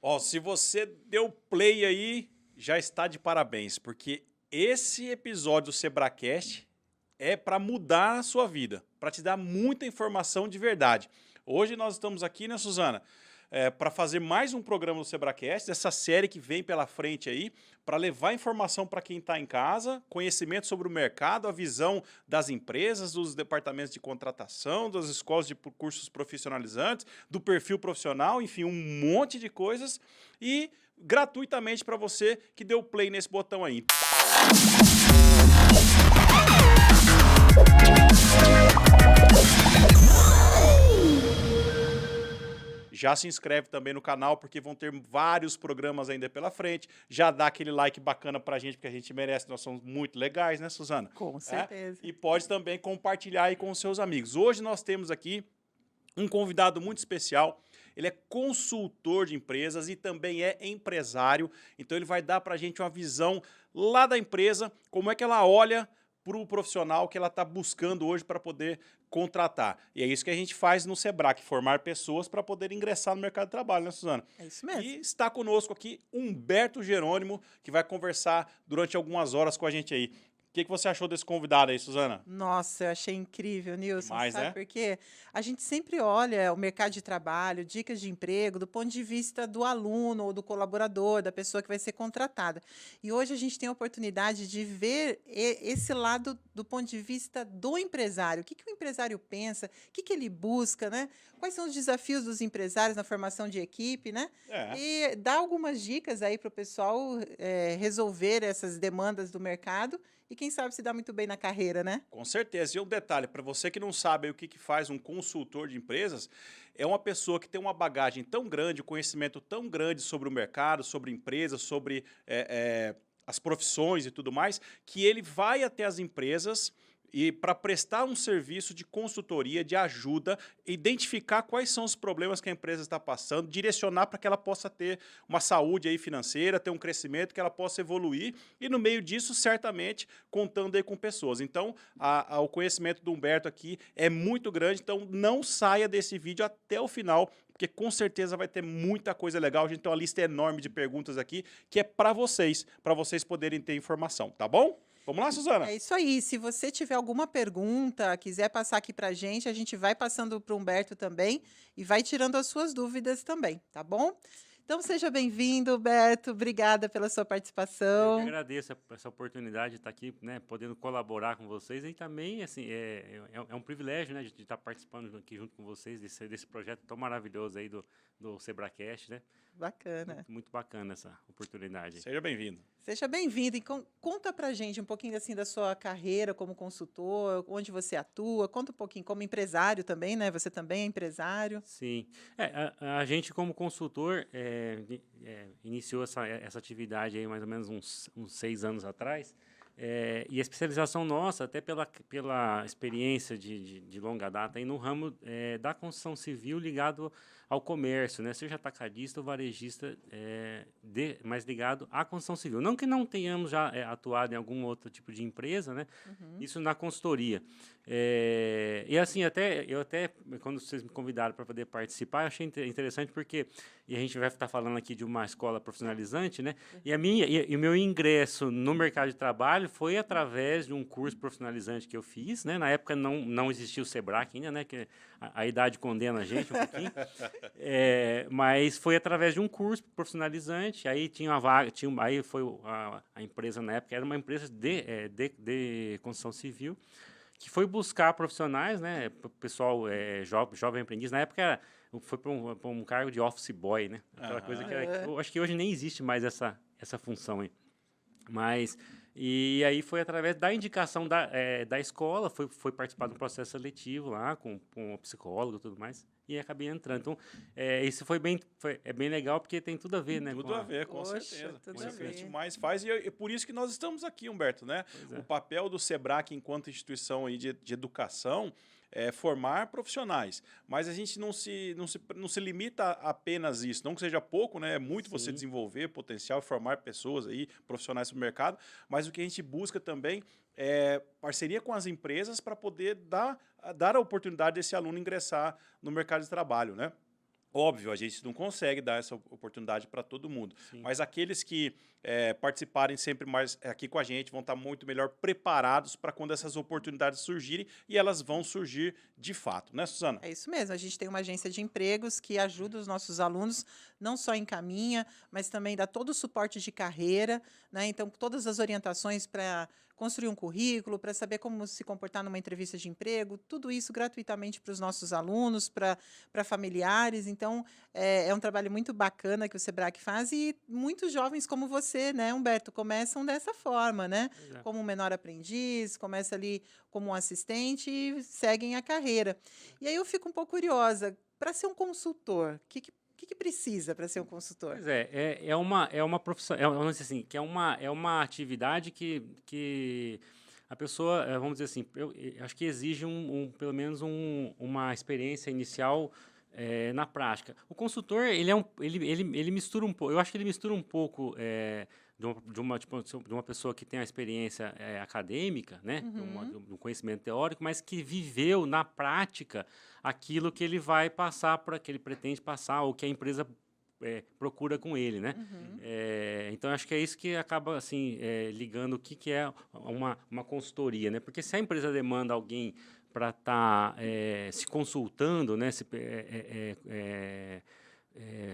Ó, se você deu play aí, já está de parabéns, porque esse episódio do Sebracast é para mudar a sua vida, para te dar muita informação de verdade. Hoje nós estamos aqui, né, Suzana, para fazer mais um programa do Sebracast, essa série que vem pela frente aí, para levar informação para quem está em casa, conhecimento sobre o mercado, a visão das empresas, dos departamentos de contratação, das escolas de cursos profissionalizantes, do perfil profissional, enfim, um monte de coisas e gratuitamente para você que deu play nesse botão aí. Já se inscreve também no canal, porque vão ter vários programas ainda pela frente. Já dá aquele like bacana pra gente, porque a gente merece, nós somos muito legais, né, Suzana? Com certeza. E pode também compartilhar aí com os seus amigos. Hoje nós temos aqui um convidado muito especial. Ele é consultor de empresas e também é empresário. Então ele vai dar pra gente uma visão lá da empresa, como é que ela olha para o profissional que ela está buscando hoje para poder contratar. E é isso que a gente faz no Sebrae, formar pessoas para poder ingressar no mercado de trabalho, né, Suzana? É isso mesmo. E está conosco aqui Humberto Jerônimo, que vai conversar durante algumas horas com a gente aí. O que você achou desse convidado aí, Suzana? Nossa, eu achei incrível, Nilson. Demais, Sabe né? por quê? A gente sempre olha o mercado de trabalho, dicas de emprego, do ponto de vista do aluno ou do colaborador, da pessoa que vai ser contratada. E hoje a gente tem a oportunidade de ver esse lado do ponto de vista do empresário. O que o empresário pensa, o que ele busca, né? Quais são os desafios dos empresários na formação de equipe, né? E dar algumas dicas aí para o pessoal resolver essas demandas do mercado. E quem sabe se dá muito bem na carreira, né? Com certeza. E um detalhe, para você que não sabe o que faz um consultor de empresas, é uma pessoa que tem uma bagagem tão grande, um conhecimento tão grande sobre o mercado, sobre empresas, sobre as profissões e tudo mais, que ele vai até as empresas e para prestar um serviço de consultoria, de ajuda, identificar quais são os problemas que a empresa está passando, direcionar para que ela possa ter uma saúde aí financeira, ter um crescimento, que ela possa evoluir e no meio disso, certamente, contando aí com pessoas. Então, o conhecimento do Humberto aqui é muito grande, então não saia desse vídeo até o final, porque com certeza vai ter muita coisa legal. A gente tem uma lista enorme de perguntas aqui, que é para vocês poderem ter informação, tá bom? Vamos lá, Suzana? É isso aí. Se você tiver alguma pergunta, quiser passar aqui para a gente vai passando para o Humberto também e vai tirando as suas dúvidas também, tá bom? Então, seja bem-vindo, Humberto. Obrigada pela sua Eu participação. que agradeço essa oportunidade de estar aqui, né, podendo colaborar com vocês e também, assim, é um privilégio, né, de estar participando aqui junto com vocês desse projeto tão maravilhoso aí do Sebracast, né? Bacana. Muito bacana essa oportunidade. Seja bem-vindo. Seja bem-vindo. E conta pra gente um pouquinho assim da sua carreira como consultor, onde você atua, conta um pouquinho como empresário também, né? Você também é empresário. Sim. A gente, como consultor, iniciou essa atividade aí mais ou menos uns 6 anos atrás. E a especialização nossa, até pela experiência de longa data, aí no ramo da construção civil ligado ao comércio, né? Seja atacadista ou varejista, mais ligado à construção civil. Não que não tenhamos já atuado em algum outro tipo de empresa, né? Isso na consultoria. E assim, eu até, quando vocês me convidaram para poder participar, eu achei interessante porque a gente vai estar falando aqui de uma escola profissionalizante, né? E o meu ingresso no mercado de trabalho foi através de um curso profissionalizante que eu fiz, né? Na época não existia o Sebrae ainda, né? Que a idade condena a gente um pouquinho. Mas foi através de um curso profissionalizante, aí tinha uma vaga, aí foi a empresa na época, era uma empresa de construção civil, que foi buscar profissionais, né, pessoal jovem aprendiz. Na época foi para um cargo de office boy, né? Aquela coisa que eu acho que hoje nem existe mais essa função aí. Mas e aí foi através da indicação da escola, foi participar de um processo seletivo lá com um psicólogo e tudo mais. E acabei entrando. Então, isso foi bem legal, porque tem tudo a ver, né? Tudo a ver, com Poxa, certeza. tudo Com a isso que a gente ver. mais faz. E é por isso que nós estamos aqui, Humberto, né? Pois é. O papel do Sebrae enquanto instituição aí de educação é formar profissionais. Mas a gente não se limita a apenas isso. Não que seja pouco, né? É muito você Sim. desenvolver potencial, formar pessoas aí, profissionais para o mercado. Mas o que a gente busca também é parceria com as empresas para poder dar a oportunidade desse aluno ingressar no mercado de trabalho, né? Óbvio, a gente não consegue dar essa oportunidade para todo mundo, Sim. mas aqueles que participarem sempre mais aqui com a gente vão estar muito melhor preparados para quando essas oportunidades surgirem, e elas vão surgir de fato, né, Suzana? É isso mesmo, a gente tem uma agência de empregos que ajuda os nossos alunos, não só encaminha, mas também dá todo o suporte de carreira, né? Então, todas as orientações para construir um currículo, para saber como se comportar numa entrevista de emprego, tudo isso gratuitamente para os nossos alunos, para familiares. Então, é um trabalho muito bacana que o Sebrae faz e muitos jovens como você, né, Humberto, começam dessa forma, né? Pois é. Como um menor aprendiz, começa ali como um assistente e seguem a carreira. E aí eu fico um pouco curiosa, para ser um consultor, o que precisa para ser um consultor? Pois é uma profissão, vamos dizer assim, que é uma atividade que a pessoa, vamos dizer assim, eu acho que exige pelo menos uma experiência inicial na prática. O consultor, ele mistura um pouco, eu acho que ele mistura um pouco de uma pessoa que tem a experiência acadêmica, né, de um conhecimento teórico, mas que viveu na prática aquilo que ele vai passar, que ele pretende passar, ou que a empresa procura com ele, né? Então, acho que é isso que acaba, assim, ligando o que é uma consultoria, né? Porque se a empresa demanda alguém para estar se consultando, né?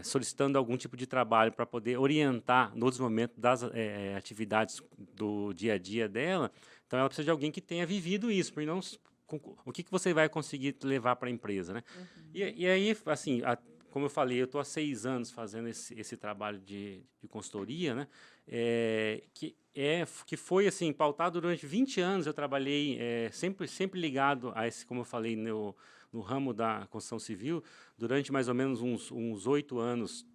Solicitando algum tipo de trabalho para poder orientar no desenvolvimento das atividades do dia a dia dela, então ela precisa de alguém que tenha vivido isso, porque não o que você vai conseguir levar para a empresa, né? E aí, assim, como eu falei, eu estou há 6 anos fazendo esse trabalho de consultoria, né? Que foi assim pautado durante 20 anos. Eu trabalhei sempre ligado a esse, como eu falei, no ramo da construção civil, durante mais ou menos uns 8 anos,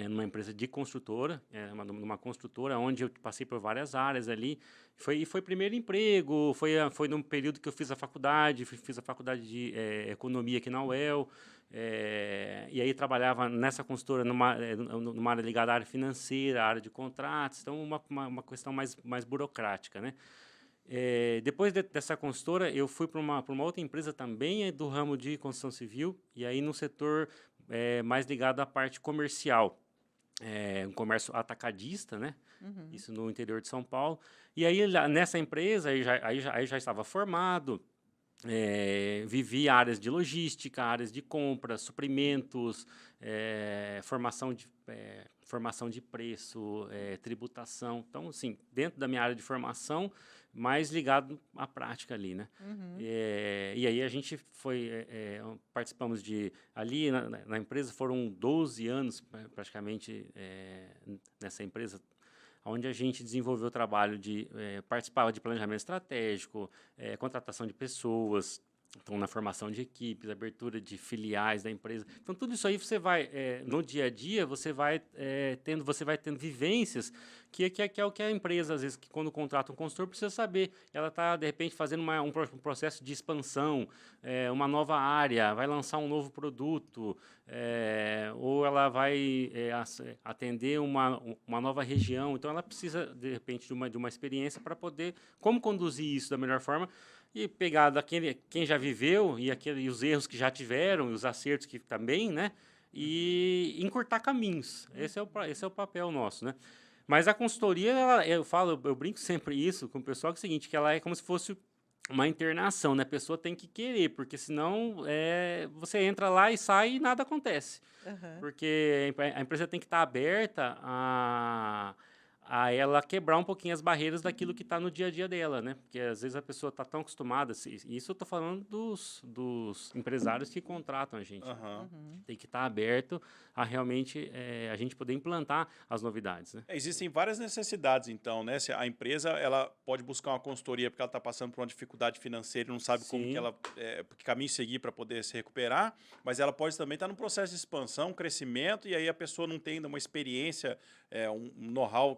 numa empresa de construtora, numa construtora, onde eu passei por várias áreas ali. Foi primeiro emprego, foi num período que eu fiz a faculdade de economia aqui na UEL, e aí trabalhava nessa consultora numa área ligada à área financeira, à área de contratos, então uma questão mais burocrática, né? Depois dessa consultora, eu fui para uma outra empresa também do ramo de construção civil, e aí no setor mais ligado à parte comercial, um comércio atacadista, né? Isso no interior de São Paulo. E aí, nessa empresa, aí já estava formado, vivi áreas de logística, áreas de compra, suprimentos, formação de preço, tributação. Então, assim, dentro da minha área de formação, mais ligado à prática ali, né? E aí a gente participamos ali na empresa, foram 12 anos praticamente nessa empresa, onde a gente desenvolveu o trabalho participava de planejamento estratégico, contratação de pessoas, então na formação de equipes, abertura de filiais da empresa. Então tudo isso aí você vai no dia a dia você vai tendo vivências que é o que a empresa às vezes que quando contrata um consultor precisa saber. Ela está de repente fazendo um processo de expansão, uma nova área, vai lançar um novo produto, ou ela vai atender uma nova região. Então ela precisa de repente de uma experiência para poder como conduzir isso da melhor forma. E pegar quem já viveu e os erros que já tiveram, e os acertos que também, né? E encurtar caminhos. Esse é o papel nosso, né? Mas a consultoria, eu brinco sempre isso com o pessoal, que é o seguinte, que ela é como se fosse uma internação, né? A pessoa tem que querer, porque senão você entra lá e sai e nada acontece. Porque a empresa tem que estar aberta a ela quebrar um pouquinho as barreiras daquilo que está no dia a dia dela, né? Porque às vezes a pessoa está tão acostumada, isso eu estou falando dos empresários que contratam a gente. Tem que estar aberto a realmente a gente poder implantar as novidades, né? Existem várias necessidades, então, né? Se a empresa ela pode buscar uma consultoria porque ela está passando por uma dificuldade financeira e não sabe como que caminho seguir para poder se recuperar, mas ela pode também estar num processo de expansão, crescimento, e aí a pessoa não tem ainda uma experiência, um know-how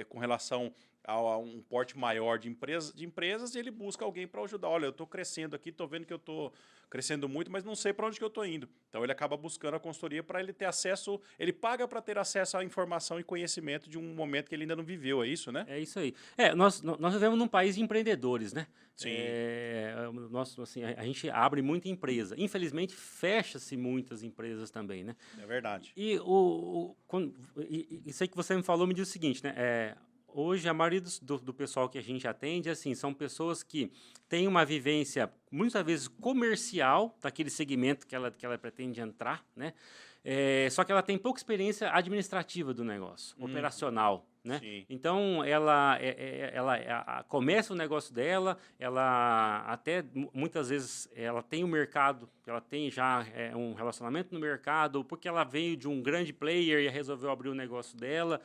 com relação a um porte maior de empresas e ele busca alguém para ajudar. Olha, eu estou crescendo aqui, estou vendo que eu estou crescendo muito, mas não sei para onde que eu estou indo. Então ele acaba buscando a consultoria para ele ter acesso, ele paga para ter acesso à informação e conhecimento de um momento que ele ainda não viveu, é isso, né? É isso aí. Nós vivemos num país de empreendedores, né? Sim. Assim, a gente abre muita empresa. Infelizmente, fecha-se muitas empresas também, né? É verdade. E isso aí que você me falou me diz o seguinte, né? Hoje, a maioria do pessoal que a gente atende, assim, são pessoas que têm uma vivência, muitas vezes, comercial, daquele segmento que ela pretende entrar, né? Só que ela tem pouca experiência administrativa do negócio, operacional, né? Sim. Então, ela começa o negócio dela, ela até, muitas vezes, ela tem o mercado, ela tem já um relacionamento no mercado, porque ela veio de um grande player e resolveu abrir o negócio dela,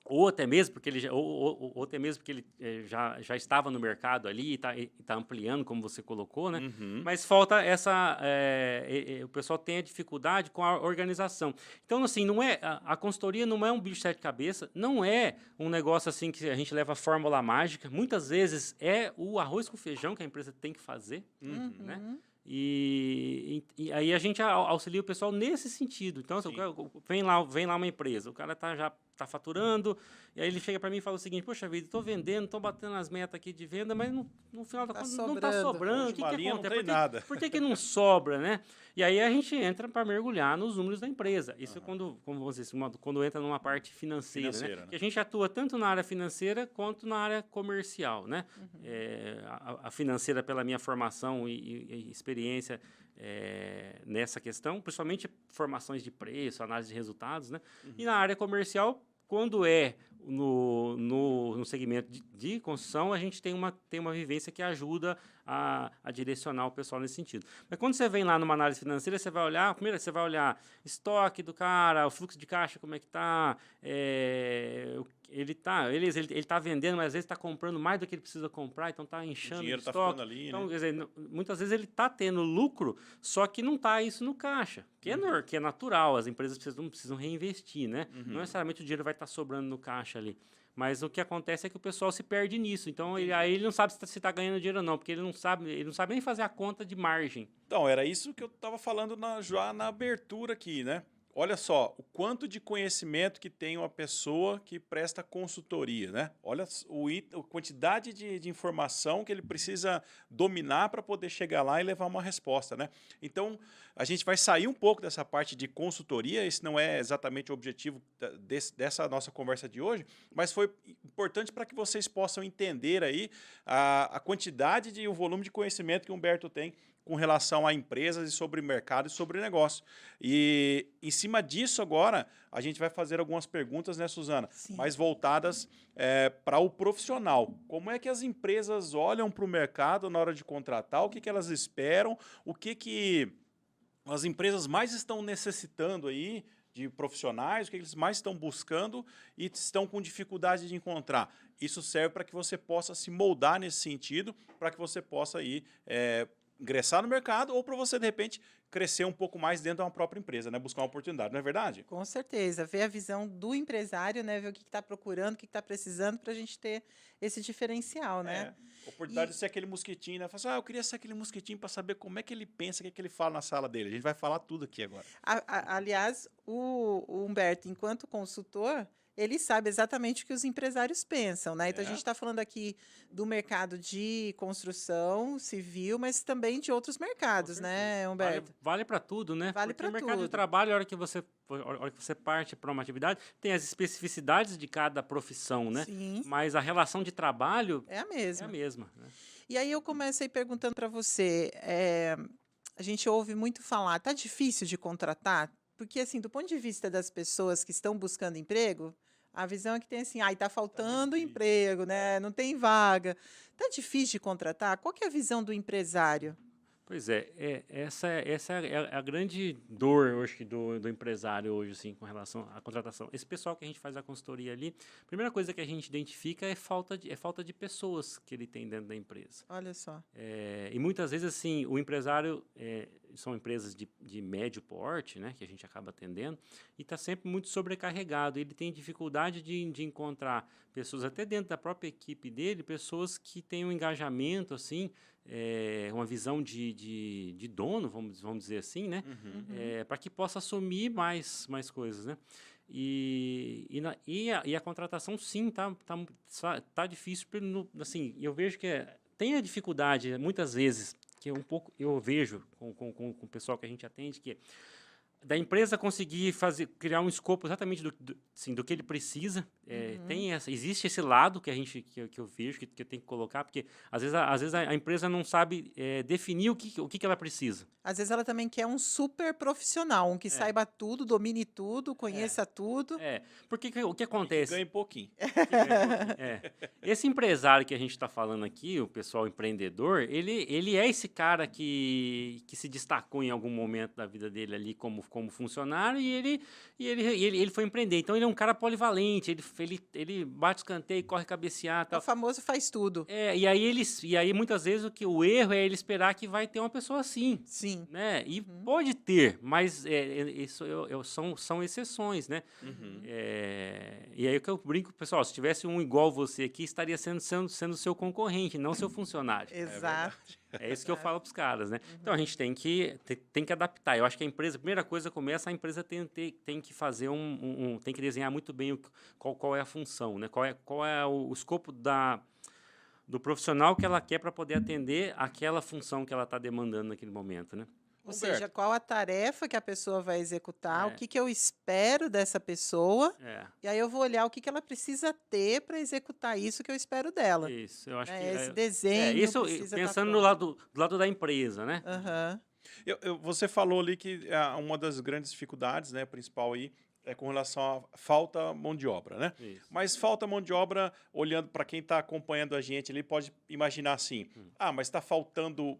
ou até mesmo porque ele já estava no mercado ali e está ampliando, como você colocou, né? Mas falta o pessoal tem a dificuldade com a organização. Então, assim, não é a consultoria não é um bicho de sete cabeças, não é um negócio assim que a gente leva a fórmula mágica. Muitas vezes é o arroz com feijão que a empresa tem que fazer, né? E aí a gente auxilia o pessoal nesse sentido. Então, vem lá uma empresa, o cara já está faturando, e aí ele chega para mim e fala o seguinte: poxa vida, estou vendendo, estou batendo as metas aqui de venda, mas no final da conta não está sobrando. O que acontece? Por que não sobra, né? E aí a gente entra para mergulhar nos números da empresa. Isso é quando entra numa parte financeira, né? Que a gente atua tanto na área financeira quanto na área comercial, né? A financeira pela minha formação e experiência nessa questão, principalmente formações de preço, análise de resultados, né? E na área comercial, quando no segmento de construção, a gente tem uma vivência que ajuda a direcionar o pessoal nesse sentido. Mas quando você vem lá numa análise financeira, você vai olhar, primeiro você vai olhar estoque do cara, o fluxo de caixa, como é que está, ele tá vendendo, mas às vezes está comprando mais do que ele precisa comprar, então está inchando o dinheiro estoque. Tá ficando ali, então, né? quer dizer, muitas vezes ele está tendo lucro, só que não está isso no caixa, que é natural, as empresas precisam reinvestir, né? Não necessariamente o dinheiro vai estar sobrando no caixa ali. Mas o que acontece é que o pessoal se perde nisso. Então, aí ele não sabe se está ganhando dinheiro ou não, porque ele não sabe nem fazer a conta de margem. Então, era isso que eu estava falando já na abertura aqui, né? Olha só, o quanto de conhecimento que tem uma pessoa que presta consultoria, né? Olha a quantidade de informação que ele precisa dominar para poder chegar lá e levar uma resposta, né? Então, a gente vai sair um pouco dessa parte de consultoria, esse não é exatamente o objetivo dessa nossa conversa de hoje, mas foi importante para que vocês possam entender aí a quantidade e o volume de conhecimento que o Humberto tem com relação a empresas e sobre mercado e sobre negócio. E em cima disso agora, a gente vai fazer algumas perguntas, né, Suzana? Sim. Mais voltadas para o profissional. Como é que as empresas olham para o mercado na hora de contratar? O que elas esperam? O que as empresas mais estão necessitando aí de profissionais? O que eles mais estão buscando e estão com dificuldade de encontrar? Isso serve para que você possa se moldar nesse sentido, para que você possa aí ingressar no mercado ou para você, de repente, crescer um pouco mais dentro de uma própria empresa, né? Buscar uma oportunidade, não é verdade? Com certeza. Ver a visão do empresário, né? Ver o que está procurando, o que está precisando para a gente ter esse diferencial, né? Oportunidade de ser aquele mosquitinho, né? Fala assim, eu queria ser aquele mosquitinho para saber como é que ele pensa, o que é que ele fala na sala dele. A gente vai falar tudo aqui agora. Aliás, o Humberto, enquanto consultor, ele sabe exatamente o que os empresários pensam, né? Então, a gente está falando aqui do mercado de construção civil, mas também de outros mercados, né, Humberto? Vale para tudo, né? Vale para tudo. Porque o mercado de trabalho, a hora que você parte para uma atividade, tem as especificidades de cada profissão, né? Sim. Mas a relação de trabalho é a mesma. É a mesma, né? E aí eu comecei perguntando para você, a gente ouve muito falar, tá difícil de contratar? Porque, assim, do ponto de vista das pessoas que estão buscando emprego, a visão é que tem assim, tá faltando emprego, né? Não tem vaga. Tá difícil de contratar? Qual que é a visão do empresário? Pois essa é a grande dor, eu acho que do empresário hoje, assim, com relação à contratação. Esse pessoal que a gente faz a consultoria ali, a primeira coisa que a gente identifica é falta de pessoas que ele tem dentro da empresa. Olha só. E muitas vezes, assim, o empresário, são empresas de médio porte, né, que a gente acaba atendendo, e está sempre muito sobrecarregado. Ele tem dificuldade de encontrar pessoas, até dentro da própria equipe dele, pessoas que têm um engajamento, assim, uma visão de dono, vamos dizer assim, né, para que possa assumir mais coisas, né. E a contratação, sim, tá difícil, assim, eu vejo que tem a dificuldade, muitas vezes, que eu vejo com o pessoal que a gente atende, que da empresa conseguir criar um escopo exatamente assim, do que ele precisa. Existe esse lado que eu vejo, que eu tenho que colocar, porque às vezes a empresa não sabe definir o que ela precisa. Às vezes ela também quer um super profissional, um que saiba tudo, domine tudo, conheça tudo. Porque o que E acontece? ganha pouquinho. Esse empresário que a gente está falando aqui, o pessoal empreendedor, ele é esse cara que se destacou em algum momento da vida dele ali como funcionário e ele foi empreender. Então, ele é um cara polivalente, ele bate escanteio, corre cabecear. Tal. O famoso faz tudo. E aí, muitas vezes, o erro é ele esperar que vai ter uma pessoa assim. Sim. Né? E pode ter, mas isso são exceções, né? E aí que eu brinco, pessoal, se tivesse um igual você aqui, estaria sendo seu concorrente, não seu funcionário. Exato. É isso que eu falo para os caras, né? Então, a gente tem que adaptar. Eu acho que a primeira coisa a empresa tem que fazer tem que desenhar muito bem qual é a função, né? Qual é o escopo do profissional que ela quer para poder atender aquela função que ela está demandando naquele momento, né? Ou seja, qual a tarefa que a pessoa vai executar, o que eu espero dessa pessoa, e aí eu vou olhar o que ela precisa ter para executar isso que eu espero dela. Isso, eu acho que... Esse desenho isso precisa pensando do lado da empresa, né? Você falou ali que uma das grandes dificuldades, né, principal aí, é com relação à falta mão de obra, né? Isso. Mas falta mão de obra, olhando para quem está acompanhando a gente ali, pode imaginar assim, mas está faltando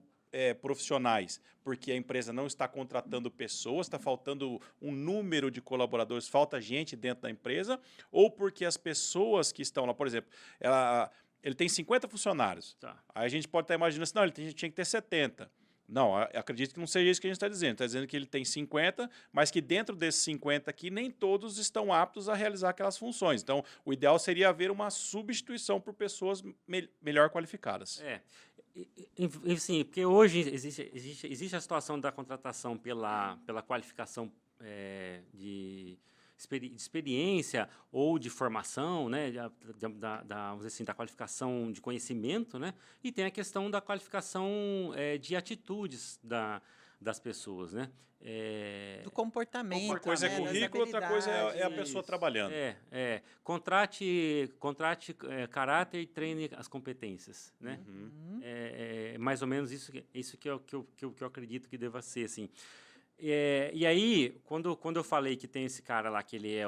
profissionais, porque a empresa não está contratando pessoas, está faltando um número de colaboradores, falta gente dentro da empresa, ou porque as pessoas que estão lá, por exemplo, ele tem 50 funcionários, aí a gente pode estar imaginando assim, não, ele tinha que ter 70. Não, acredito que não seja isso que a gente está dizendo. Está dizendo que ele tem 50, mas que dentro desses 50 aqui, nem todos estão aptos a realizar aquelas funções. Então, o ideal seria haver uma substituição por pessoas melhor qualificadas. Sim, porque hoje existe a situação da contratação pela qualificação de experiência ou de formação, né, vamos dizer assim, da qualificação de conhecimento, né, e tem a questão da qualificação de atitudes das pessoas, né. Do comportamento. Uma coisa é currículo, outra coisa é a pessoa trabalhando. Contrate caráter e treine as competências, né. Mais ou menos isso que eu acredito que deva ser, assim. E aí, quando eu falei que tem esse cara lá, que ele é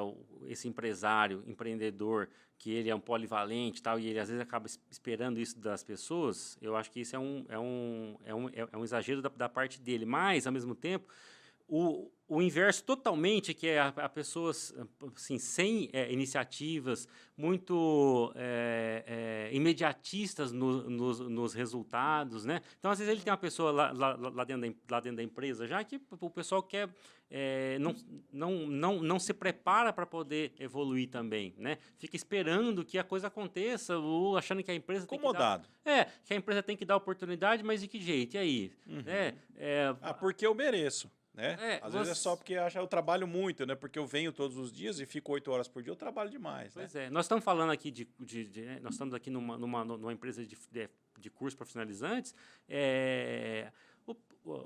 esse empresário, empreendedor, que ele é um polivalente e tal, e ele às vezes acaba esperando isso das pessoas, eu acho que isso é um exagero da parte dele. Mas, ao mesmo tempo, o inverso totalmente, que é a pessoas assim, sem iniciativas, muito imediatistas nos resultados, né? Então, às vezes, ele tem uma pessoa lá dentro da empresa, já que o pessoal quer... não se prepara para poder evoluir também, né? Fica esperando que a coisa aconteça, ou achando que a empresa tem que a empresa tem que dar oportunidade, mas de que jeito? E aí? Porque eu mereço. Né? Às vezes é só porque eu trabalho muito, né? Porque eu venho todos os dias e fico 8 horas por dia, eu trabalho demais. Pois nós estamos falando aqui nós estamos aqui numa empresa de cursos profissionalizantes.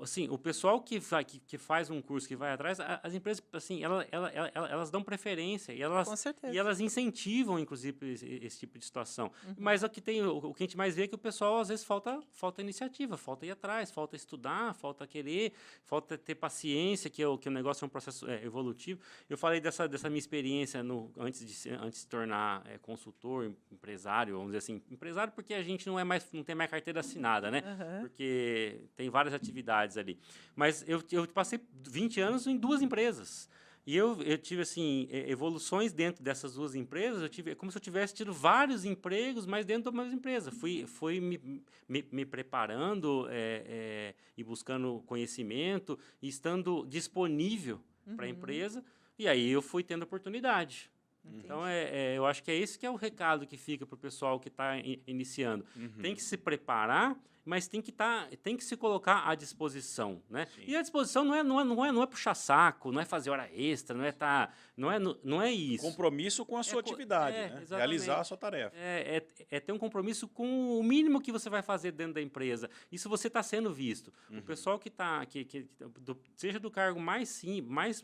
assim, o pessoal que faz um curso, que vai atrás, as empresas, assim, elas dão preferência e Com certeza. elas incentivam, inclusive, esse tipo de situação. Mas o que a gente mais vê é que o pessoal, às vezes, falta iniciativa, falta ir atrás, falta estudar, falta querer, falta ter paciência, que o negócio é um processo evolutivo. Eu falei dessa minha experiência antes de se tornar consultor, empresário, vamos dizer assim, empresário porque a gente não tem mais carteira assinada, né? Porque tem várias atividades ali. Mas eu passei 20 anos em 2 empresas. E eu tive, assim, evoluções dentro dessas 2 empresas. É como se eu tivesse tido vários empregos, mas dentro da mesma empresa. Fui me preparando e buscando conhecimento, e estando disponível para a empresa. E aí eu fui tendo oportunidade. Então, eu acho que esse que é o recado que fica para o pessoal que está iniciando. Tem que se preparar, mas tem que se colocar à disposição, né? E a disposição não é puxar saco, não é fazer hora extra, não é isso. Compromisso com a sua atividade, né? Exatamente. Realizar a sua tarefa. É ter um compromisso com o mínimo que você vai fazer dentro da empresa. Isso você está sendo visto. O pessoal que está, seja do cargo mais assim, mais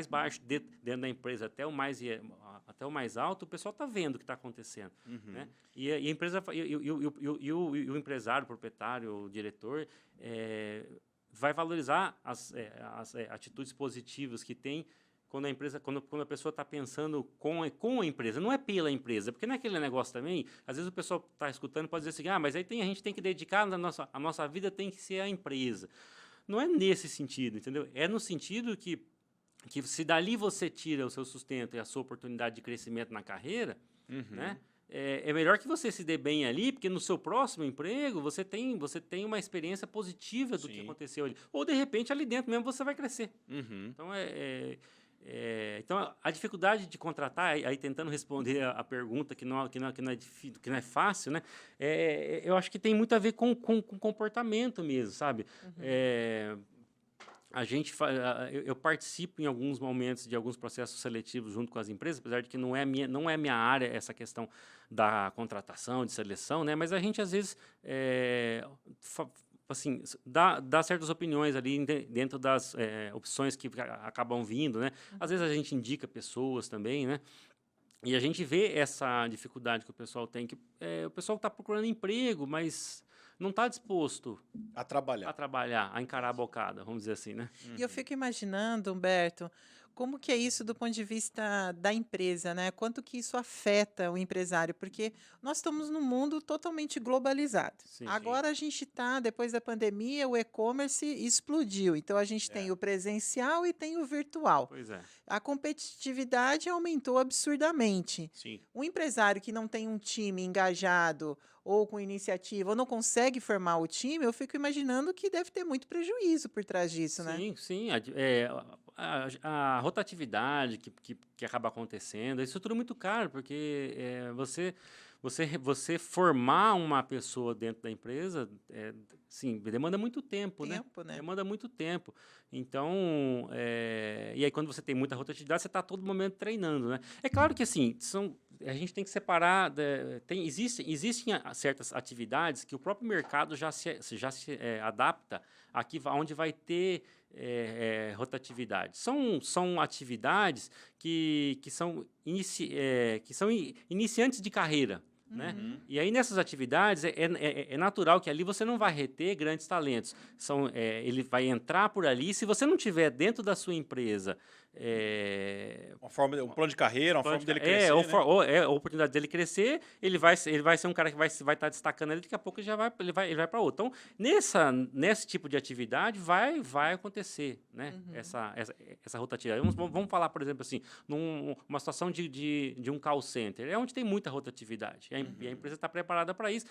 baixo dentro da empresa até o mais alto, o pessoal está vendo o que está acontecendo, né? E a empresa e o empresário, o proprietário, o diretor vai valorizar as atitudes positivas que tem quando a pessoa está pensando com a empresa, não é pela empresa, porque naquele negócio também, às vezes o pessoal está escutando pode dizer assim, mas aí a gente tem que dedicar a nossa vida tem que ser a empresa. Não é nesse sentido, entendeu? É no sentido que se dali você tira o seu sustento e a sua oportunidade de crescimento na carreira, né? É melhor que você se dê bem ali, porque no seu próximo emprego você tem uma experiência positiva do que aconteceu ali. Ou, de repente, ali dentro mesmo você vai crescer. Então, então, a dificuldade de contratar, aí tentando responder a pergunta que não é fácil, né? Eu acho que tem muito a ver com comportamento mesmo, sabe? Eu participo em alguns momentos de alguns processos seletivos junto com as empresas, apesar de que não é minha área essa questão da contratação, de seleção, né? Mas a gente, às vezes, assim, dá certas opiniões ali dentro das opções que acabam vindo, né? Às vezes a gente indica pessoas também, né? E a gente vê essa dificuldade que o pessoal tem, que o pessoal está procurando emprego, mas não está disposto a trabalhar, a encarar a bocada, vamos dizer assim, né? E eu fico imaginando, Humberto, como que é isso do ponto de vista da empresa, né? Quanto que isso afeta o empresário? Porque nós estamos num mundo totalmente globalizado. Sim. Agora a gente está, depois da pandemia, o e-commerce explodiu. Então a gente tem o presencial e tem o virtual. Pois é. A competitividade aumentou absurdamente. Sim. Um empresário que não tem um time engajado ou com iniciativa, ou não consegue formar o time, eu fico imaginando que deve ter muito prejuízo por trás disso, né? Sim. A rotatividade que acaba acontecendo, isso tudo é muito caro, porque você formar uma pessoa dentro da empresa, sim, demanda muito tempo, né? Demanda muito tempo. Então, e aí quando você tem muita rotatividade, você está a todo momento treinando, né? É claro que, assim, a gente tem que separar, existem certas atividades que o próprio mercado já se adapta aqui, onde vai ter rotatividade. São atividades que são iniciantes de carreira. Né? E aí, nessas atividades, é natural que ali você não vai reter grandes talentos. Ele vai entrar por ali. Se você não tiver dentro da sua empresa um plano de carreira, uma forma dele crescer, a oportunidade dele crescer, ele vai ser um cara que vai estar destacando ali, daqui a pouco ele vai para outro. Então, nesse tipo de atividade, vai acontecer, né? Essa rotatividade. Vamos falar, por exemplo, assim, numa situação de um call center, onde tem muita rotatividade. E a empresa está preparada para isso.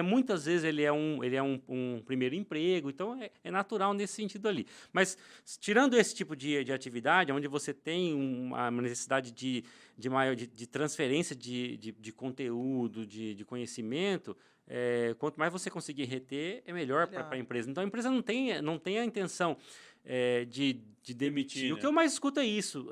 Muitas vezes ele é um primeiro emprego, então é natural nesse sentido ali. Mas, tirando esse tipo de atividade, onde você tem uma necessidade de transferência de conteúdo, de conhecimento, quanto mais você conseguir reter, é melhor para a empresa. Então, a empresa não tem a intenção de demitir. Demitir, O né? que eu mais escuto é isso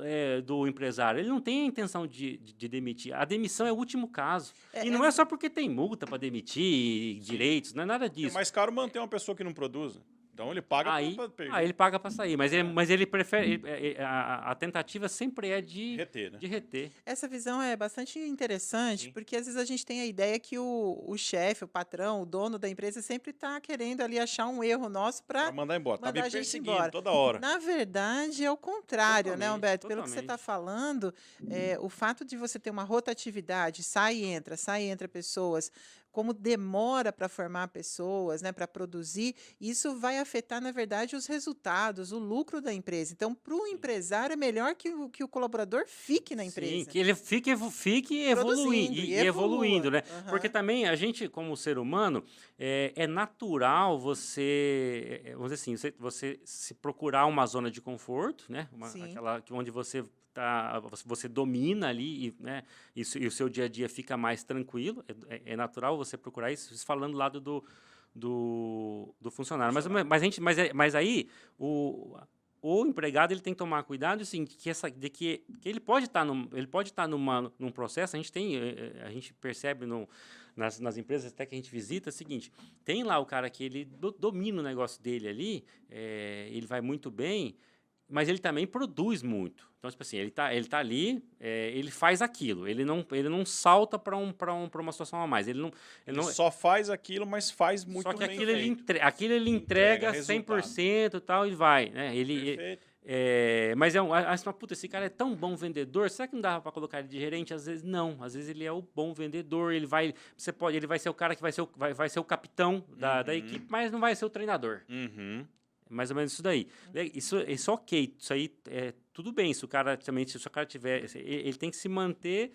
do empresário. Ele não tem a intenção de demitir. A demissão é o último caso. E não é só porque tem multa para demitir, direitos, não é nada É disso. mais caro manter uma pessoa que não produz. Então ele paga para perder. Aí ele paga para sair, mas ele prefere. A tentativa sempre é de Reter, né? de reter. Essa visão é bastante interessante, Sim. porque às vezes a gente tem a ideia que o chefe, o patrão, o dono da empresa sempre está querendo ali achar um erro nosso Para para mandar embora. Tá mandar me a gente perseguindo embora. toda hora. Na verdade, é o contrário, né, Totalmente, Humberto? Pelo que você está totalmente. falando, o fato de você ter uma rotatividade, sai e entra pessoas, como demora para formar pessoas, né, para produzir, isso vai afetar, na verdade, os resultados, o lucro da empresa. Então, para o empresário, é melhor que o colaborador fique na Sim, empresa. que ele fique evoluindo, Produzindo e e evoluindo, evolua. né? Aham. Porque também a gente, como ser humano, é natural você, vamos dizer assim, você se procurar uma zona de conforto, né? Sim. Aquela onde você domina ali, né? E o seu dia a dia fica mais tranquilo. É natural você procurar isso, falando do lado do funcionário. Mas aí o empregado ele tem que tomar cuidado, assim, que ele pode estar num processo. A gente percebe nas empresas até que a gente visita é o seguinte: tem lá o cara que ele domina o negócio dele ali, ele vai muito bem, mas ele também produz muito. Então, tipo assim, ele tá ali, ele faz aquilo, ele não salta para uma situação a mais. Ele não Só faz aquilo, mas faz muito só que bem aquilo feito. aquilo ele entrega resultado. 100% e tal, e vai, né? Perfeito. Mas puta, esse cara é tão bom vendedor, será que não dava para colocar ele de gerente? Às vezes não, às vezes ele é o bom vendedor, ele vai ser o cara que vai ser o capitão da equipe, mas não vai ser o treinador. Uhum. Mais ou menos isso daí. Isso é ok, isso aí é tudo bem. Se o cara tiver, ele tem que se manter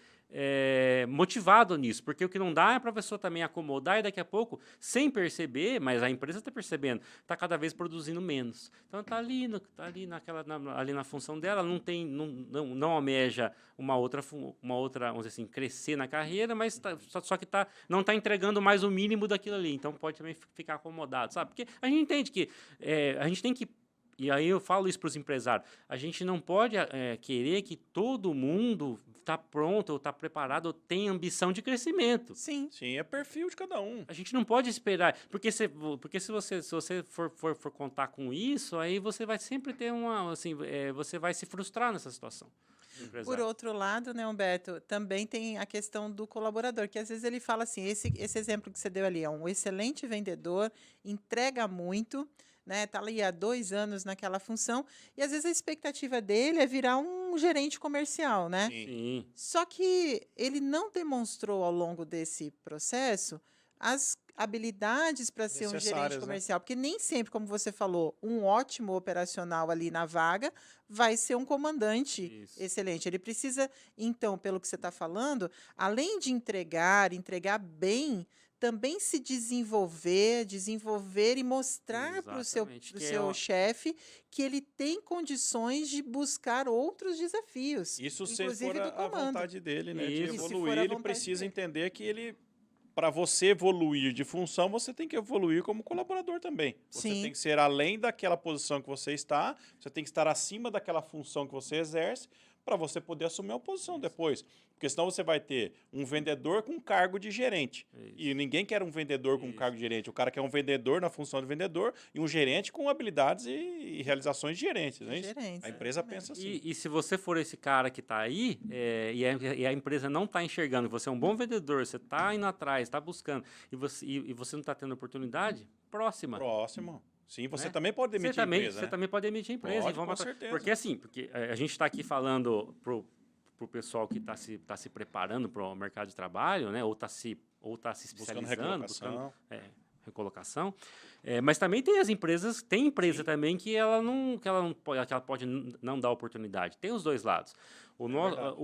motivado nisso, porque o que não dá é para a pessoa também acomodar e daqui a pouco, sem perceber, mas a empresa está percebendo, está cada vez produzindo menos. Então está ali ali na função dela, não almeja uma outra, vamos dizer assim, crescer na carreira, mas só que não está entregando mais o mínimo daquilo ali. Então pode também ficar acomodado, sabe? Porque a gente entende que a gente tem que. E aí eu falo isso para os empresários. A gente não pode querer que todo mundo está pronto, ou está preparado, ou tem ambição de crescimento. Sim. Sim, é perfil de cada um. A gente não pode esperar. Porque se você for contar com isso, aí você vai sempre ter você vai se frustrar nessa situação. Por outro lado, né, Humberto, também tem a questão do colaborador, que às vezes ele fala assim, esse exemplo que você deu ali, é um excelente vendedor, entrega muito, né, tá ali há 2 anos naquela função, e às vezes a expectativa dele é virar um gerente comercial, né? Sim. Sim. Só que ele não demonstrou ao longo desse processo as habilidades para ser um Necessárias, gerente né? comercial, porque nem sempre, como você falou, um ótimo operacional ali na vaga vai ser um comandante Isso. excelente. Ele precisa, então, pelo que você está falando, além de entregar bem, também se desenvolver e mostrar para o Exatamente, que é seu chefe que ele tem condições de buscar outros desafios, Isso se inclusive for do a comando. vontade dele, né? Isso. De Se for evoluir, a ele vontade precisa dele. entender que para você evoluir de função, você tem que evoluir como colaborador também. Você Sim. tem que ser além daquela posição que você está, você tem que estar acima daquela função que você exerce para você poder assumir uma posição depois. Porque senão você vai ter um vendedor com cargo de gerente. E ninguém quer um vendedor com cargo de gerente. O cara quer um vendedor na função de vendedor e um gerente com habilidades e realizações de gerentes. Não é isso? Gerente, A empresa exatamente. pensa assim. E se você for esse cara que está aí e a empresa não está enxergando que você é um bom vendedor, você está indo atrás, está buscando, e você não está tendo oportunidade, próxima. Próximo. Sim, você Né? também pode demitir a empresa, Você né? também pode demitir a empresa. Pode, e vamos com certeza. Porque assim, a gente está aqui falando pro pessoal que está se preparando para o mercado de trabalho, né? Ou está se Buscando especializando, recolocação. recolocação. Mas também tem tem empresa também que ela pode não dar oportunidade. Tem os dois lados. verdade.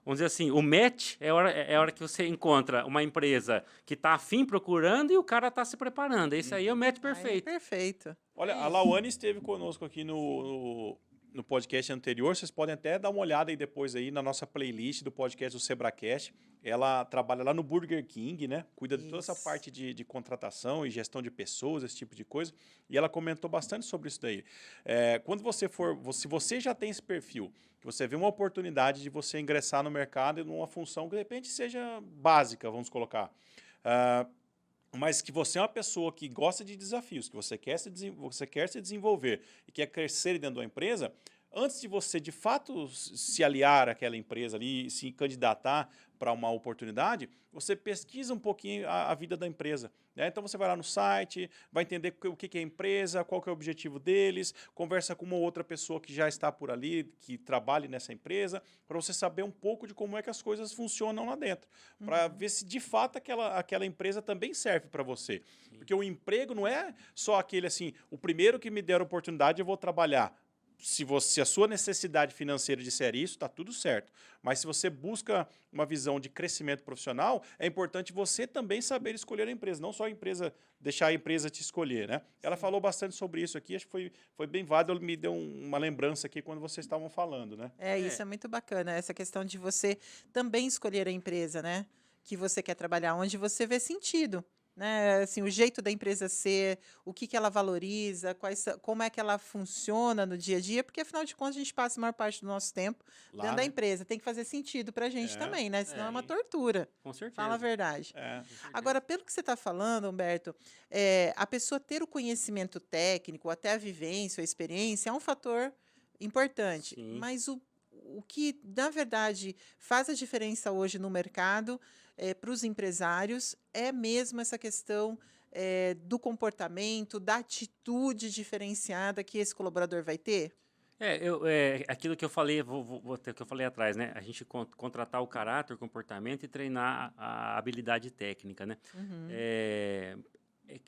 Vamos dizer assim, o match é a hora que você encontra uma empresa que está afim procurando e o cara está se preparando. Esse aí é o match Aí é perfeito. perfeito. Olha, a Lauane esteve conosco aqui no podcast anterior, vocês podem até dar uma olhada aí depois aí na nossa playlist do podcast do Sebracast. Ela trabalha lá no Burger King, né? Cuida de toda essa Isso. parte de contratação e gestão de pessoas, esse tipo de coisa. E ela comentou bastante sobre isso daí. Quando você se você já tem esse perfil, que você vê uma oportunidade de você ingressar no mercado em uma função que de repente seja básica, vamos colocar. Mas que você é uma pessoa que gosta de desafios, que você quer se desenvolver e quer crescer dentro da empresa, antes de você, de fato, se aliar àquela empresa ali, se candidatar para uma oportunidade, você pesquisa um pouquinho a vida da empresa. Né? Então, você vai lá no site, vai entender o que é a empresa, qual que é o objetivo deles, conversa com uma outra pessoa que já está por ali, que trabalhe nessa empresa, para você saber um pouco de como é que as coisas funcionam lá dentro, para ver se, de fato, aquela empresa também serve para você. Sim. Porque o emprego não é só aquele assim, o primeiro que me der a oportunidade eu vou trabalhar. Se a sua necessidade financeira disser isso, está tudo certo. Mas se você busca uma visão de crescimento profissional, é importante você também saber escolher a empresa, não só a empresa, deixar a empresa te escolher, né? Ela falou bastante sobre isso aqui, acho que foi bem válido, me deu uma lembrança aqui quando vocês estavam falando, né? Isso é muito bacana, essa questão de você também escolher a empresa, né? Que você quer trabalhar, onde você vê sentido. Né? Assim, o jeito da empresa ser, o que ela valoriza, como é que ela funciona no dia a dia, porque afinal de contas a gente passa a maior parte do nosso tempo Lá, dentro da né? empresa. Tem que fazer sentido para a gente também, né? Senão é uma sim. tortura. Com certeza. Fala a verdade. Com certeza. Agora, pelo que você está falando, Humberto, a pessoa ter o conhecimento técnico, até a vivência, a experiência, é um fator importante. Sim. Mas o que, na verdade, faz a diferença hoje no mercado para os empresários é mesmo essa questão do comportamento, da atitude diferenciada que esse colaborador vai ter? Aquilo que eu falei, que eu falei atrás, né? A gente contratar o caráter, o comportamento e treinar a habilidade técnica, né?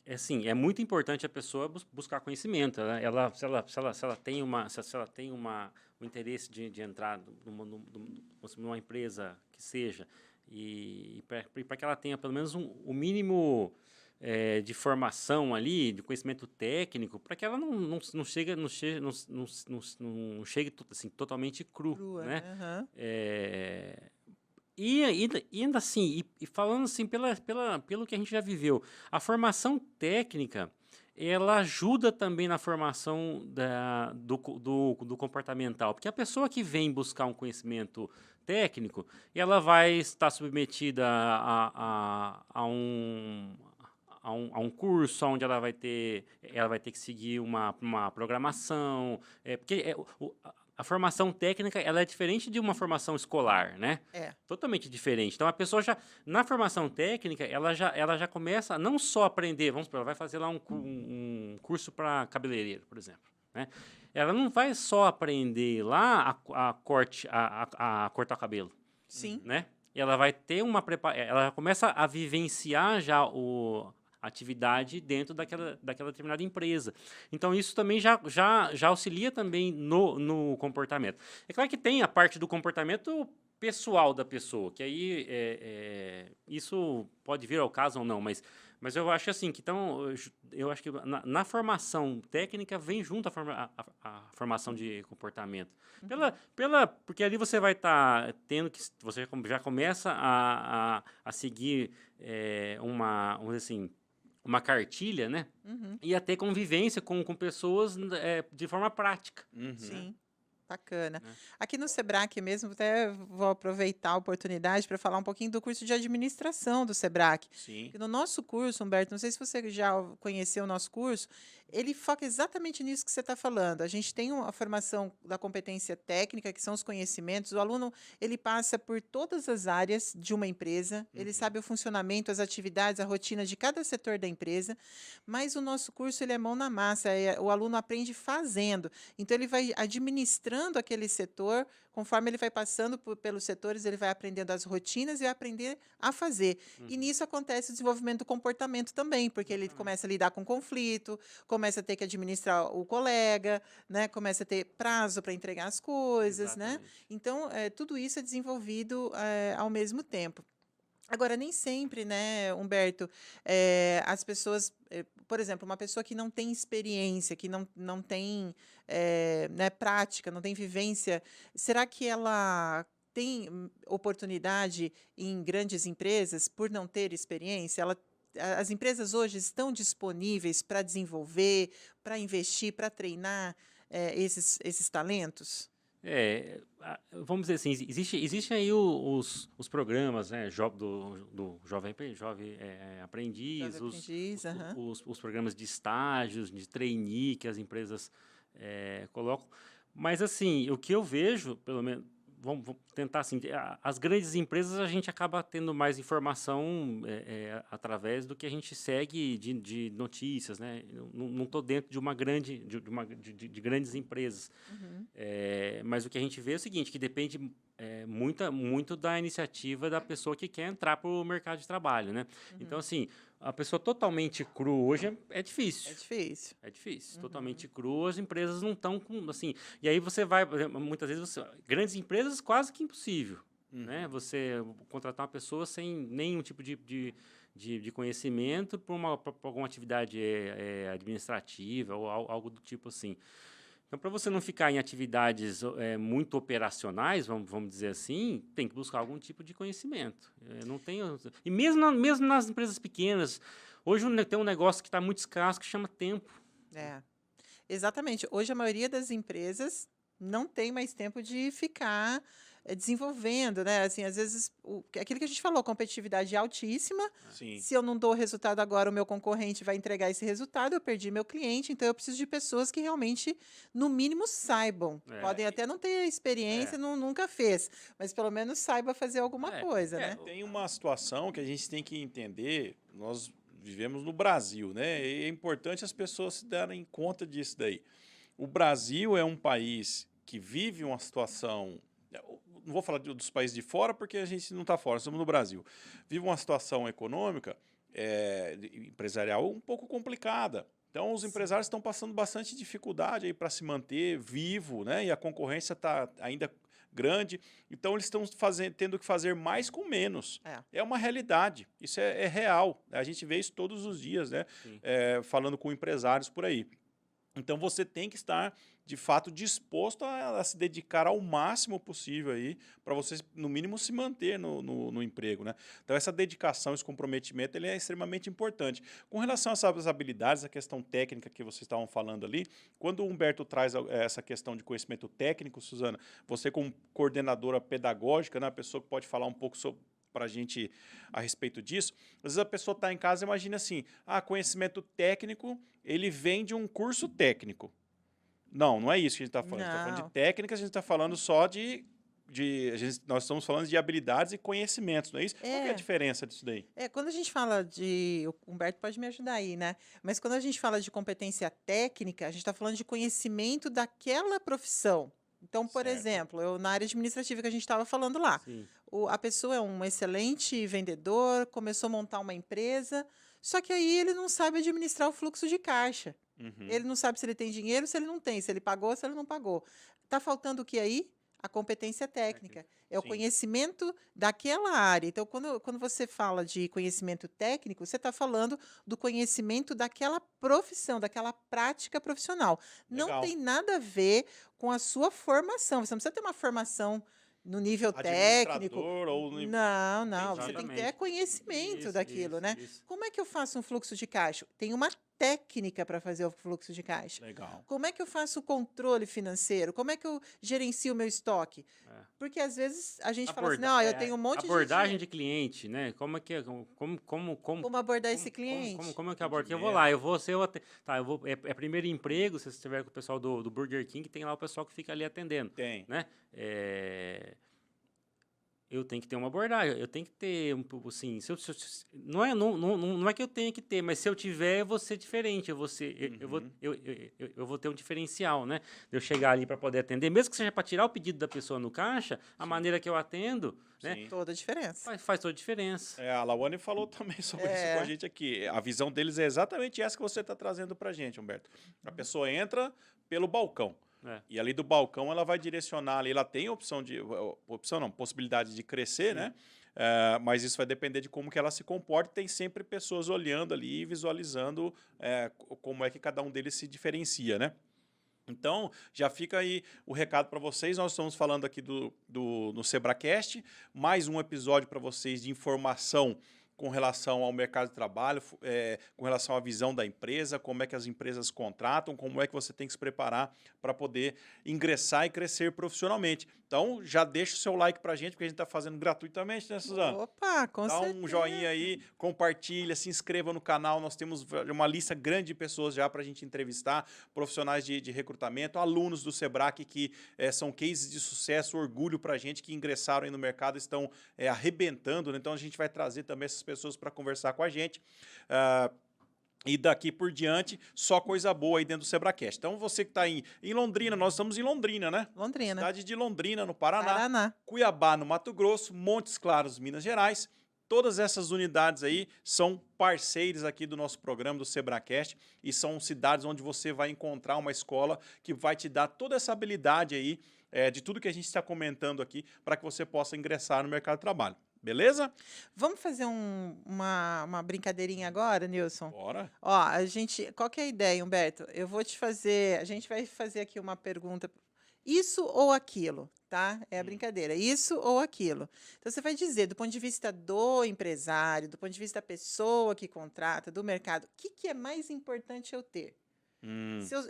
Assim, é muito importante a pessoa buscar conhecimento. Né? Se ela tem um interesse de entrar numa empresa que seja, e para que ela tenha pelo menos o mínimo de formação ali, de conhecimento técnico, para que ela não chegue assim, totalmente cru, Crua, né? né? Aham. E ainda assim, e falando assim, pelo que a gente já viveu, a formação técnica, ela ajuda também na formação do comportamental, porque a pessoa que vem buscar um conhecimento técnico, ela vai estar submetida a um curso onde ela vai ter que seguir uma programação, porque a formação técnica ela é diferente de uma formação escolar, né? Totalmente diferente. Então a pessoa na formação técnica ela já começa a não só aprender, vamos supor, ela vai fazer lá um curso para cabeleireiro, por exemplo, né? Ela não vai só aprender lá a cortar o cabelo, Sim. né? Ela vai ter ela começa a vivenciar já a atividade dentro daquela determinada empresa. Então, isso também já auxilia também no comportamento. É claro que tem a parte do comportamento pessoal da pessoa, que aí isso pode vir ao caso ou não, mas eu acho assim, que então, eu acho que na formação técnica vem junto a formação de comportamento. Porque ali você vai estar tendo que, você já começa a seguir vamos dizer assim, uma cartilha, né? E a ter convivência com pessoas de forma prática. Sim. Bacana. Aqui no Sebrae mesmo, até vou aproveitar a oportunidade para falar um pouquinho do curso de administração do Sebrae. Sim. E no nosso curso, Humberto, não sei se você já conheceu o nosso curso, ele foca exatamente nisso que você está falando. A gente tem a formação da competência técnica, que são os conhecimentos. O aluno, ele passa por todas as áreas de uma empresa, ele sabe o funcionamento, as atividades, a rotina de cada setor da empresa, mas o nosso curso ele é mão na massa, o aluno aprende fazendo. Então, ele vai administrando aquele setor, conforme ele vai passando pelos setores, ele vai aprendendo as rotinas e vai aprender a fazer. E nisso acontece o desenvolvimento do comportamento também, porque ele começa a lidar com conflito, começa a ter que administrar o colega, né? Começa a ter prazo para entregar as coisas, né? Então, tudo isso é desenvolvido ao mesmo tempo. Agora, nem sempre, né, Humberto, as pessoas por exemplo, uma pessoa que não tem experiência, que não tem né, prática, não tem vivência, será que ela tem oportunidade em grandes empresas por não ter experiência? As empresas hoje estão disponíveis para desenvolver, para investir, para treinar esses talentos? Vamos dizer assim, existe aí os programas, né, do Jovem Aprendiz, Jovem aprendiz, aham. os programas de estágios, de trainee que as empresas colocam. Mas, assim, o que eu vejo, pelo menos, vamos tentar assim, as grandes empresas a gente acaba tendo mais informação através do que a gente segue de notícias, né? Não estou dentro de de grandes empresas. Uhum. Mas o que a gente vê é o seguinte, que depende muito da iniciativa da pessoa que quer entrar para o mercado de trabalho, né? Uhum. Então, assim, a pessoa totalmente crua hoje é difícil. É difícil. É difícil. Uhum. Totalmente crua, as empresas não estão com, assim... E aí você vai, muitas vezes, grandes empresas quase que impossível, né? Você contratar uma pessoa sem nenhum tipo de conhecimento para alguma atividade administrativa ou algo do tipo assim. Então, para você não ficar em atividades muito operacionais, vamos dizer assim, tem que buscar algum tipo de conhecimento. Não tem, e mesmo nas empresas pequenas, hoje tem um negócio que está muito escasso que chama tempo. Exatamente. Hoje a maioria das empresas não tem mais tempo de ficar desenvolvendo, né? Assim, às vezes, aquilo que a gente falou, competitividade altíssima. Sim. Se eu não dou o resultado agora, o meu concorrente vai entregar esse resultado, eu perdi meu cliente, então eu preciso de pessoas que realmente, no mínimo, saibam. Podem até não ter experiência, nunca fez, mas pelo menos saiba fazer alguma coisa, né? Tem uma situação que a gente tem que entender, nós vivemos no Brasil, né? E é importante as pessoas se darem conta disso daí. O Brasil é um país que vive uma situação... Não vou falar dos países de fora, porque a gente não está fora, estamos no Brasil. Vive uma situação econômica, empresarial, um pouco complicada. Então, os empresários estão passando bastante dificuldade aí para se manter vivo, né? E a concorrência está ainda grande. Então, eles estão tendo que fazer mais com menos. É uma realidade. Isso é real. A gente vê isso todos os dias, né? Falando com empresários por aí. Então, você tem que estar, de fato, disposto a se dedicar ao máximo possível aí para você, no mínimo, se manter no emprego, né? Então, essa dedicação, esse comprometimento, ele é extremamente importante. Com relação a essas habilidades, a questão técnica que vocês estavam falando ali, quando o Humberto traz essa questão de conhecimento técnico, Suzana, você como coordenadora pedagógica, né, a pessoa que pode falar um pouco para a gente a respeito disso. Às vezes a pessoa está em casa e imagina assim, conhecimento técnico, ele vem de um curso técnico. Não é isso que a gente está falando. A gente está falando de técnicas, a gente está falando só nós estamos falando de habilidades e conhecimentos, não é isso? Qual que é a diferença disso daí? Quando a gente fala o Humberto pode me ajudar aí, né? Mas quando a gente fala de competência técnica, a gente está falando de conhecimento daquela profissão. Então, por exemplo, na área administrativa que a gente estava falando lá, a pessoa é um excelente vendedor, começou a montar uma empresa, só que aí ele não sabe administrar o fluxo de caixa. Ele não sabe se ele tem dinheiro, se ele não tem, se ele pagou, se ele não pagou. Está faltando o que aí? A competência técnica. É o conhecimento daquela área. Então, quando você fala de conhecimento técnico, você está falando do conhecimento daquela profissão, daquela prática profissional. Legal. Não tem nada a ver com a sua formação. Você não precisa ter uma formação no nível técnico. Não. Você tem que ter conhecimento daquilo, né? Como é que eu faço um fluxo de caixa? Tem uma técnica para fazer o fluxo de caixa. Legal. Como é que eu faço o controle financeiro? Como é que eu gerencio o meu estoque? Porque às vezes a gente fala assim, não, eu tenho um monte de abordagem de cliente, né? Como é que como abordar esse cliente? Como é que aborda? Eu vou lá, é primeiro emprego, se você estiver com o pessoal do Burger King, tem lá o pessoal que fica ali atendendo. Tem. Né? Eu tenho que ter uma abordagem, eu tenho que ter, assim, não é que eu tenha que ter, mas se eu tiver, eu vou ser diferente, eu vou ter um diferencial, né? Eu chegar ali para poder atender, mesmo que seja para tirar o pedido da pessoa no caixa, a maneira que eu atendo, né? Toda a diferença. Faz toda a diferença. A Lawane falou também sobre isso com a gente aqui. A visão deles é exatamente essa que você está trazendo para a gente, Humberto. A pessoa entra pelo balcão. E ali do balcão ela vai direcionar ali, ela tem possibilidade de crescer, né? mas isso vai depender de como que ela se comporta. Tem sempre pessoas olhando ali e visualizando como é que cada um deles se diferencia, né? Então, já fica aí o recado para vocês. Nós estamos falando aqui no SebraCast, mais um episódio para vocês de informação com relação ao mercado de trabalho, com relação à visão da empresa, como é que as empresas contratam, como é que você tem que se preparar para poder ingressar e crescer profissionalmente. Então, já deixa o seu like para a gente, porque a gente está fazendo gratuitamente, né, Suzana? Opa, com Dá certeza. um joinha aí, compartilha, se inscreva no canal. Nós temos uma lista grande de pessoas já para a gente entrevistar, profissionais de recrutamento, alunos do Sebrae que são cases de sucesso, orgulho para a gente, que ingressaram aí no mercado, estão arrebentando, né? Então a gente vai trazer também essas pessoas para conversar com a gente. E daqui por diante, só coisa boa aí dentro do SebraCast. Então, você que está em Londrina, nós estamos em Londrina, né? Londrina. Cidade de Londrina, no Paraná. Paraná. Cuiabá, no Mato Grosso. Montes Claros, Minas Gerais. Todas essas unidades aí são parceiros aqui do nosso programa, do SebraCast, e são cidades onde você vai encontrar uma escola que vai te dar toda essa habilidade aí, de tudo que a gente está comentando aqui, para que você possa ingressar no mercado de trabalho. Beleza? Vamos fazer uma brincadeirinha agora, Nilson? Bora. Ó, qual que é a ideia, Humberto? A gente vai fazer aqui uma pergunta, isso ou aquilo, tá? É a brincadeira, isso ou aquilo. Então, você vai dizer, do ponto de vista do empresário, do ponto de vista da pessoa que contrata, do mercado, o que é mais importante eu ter?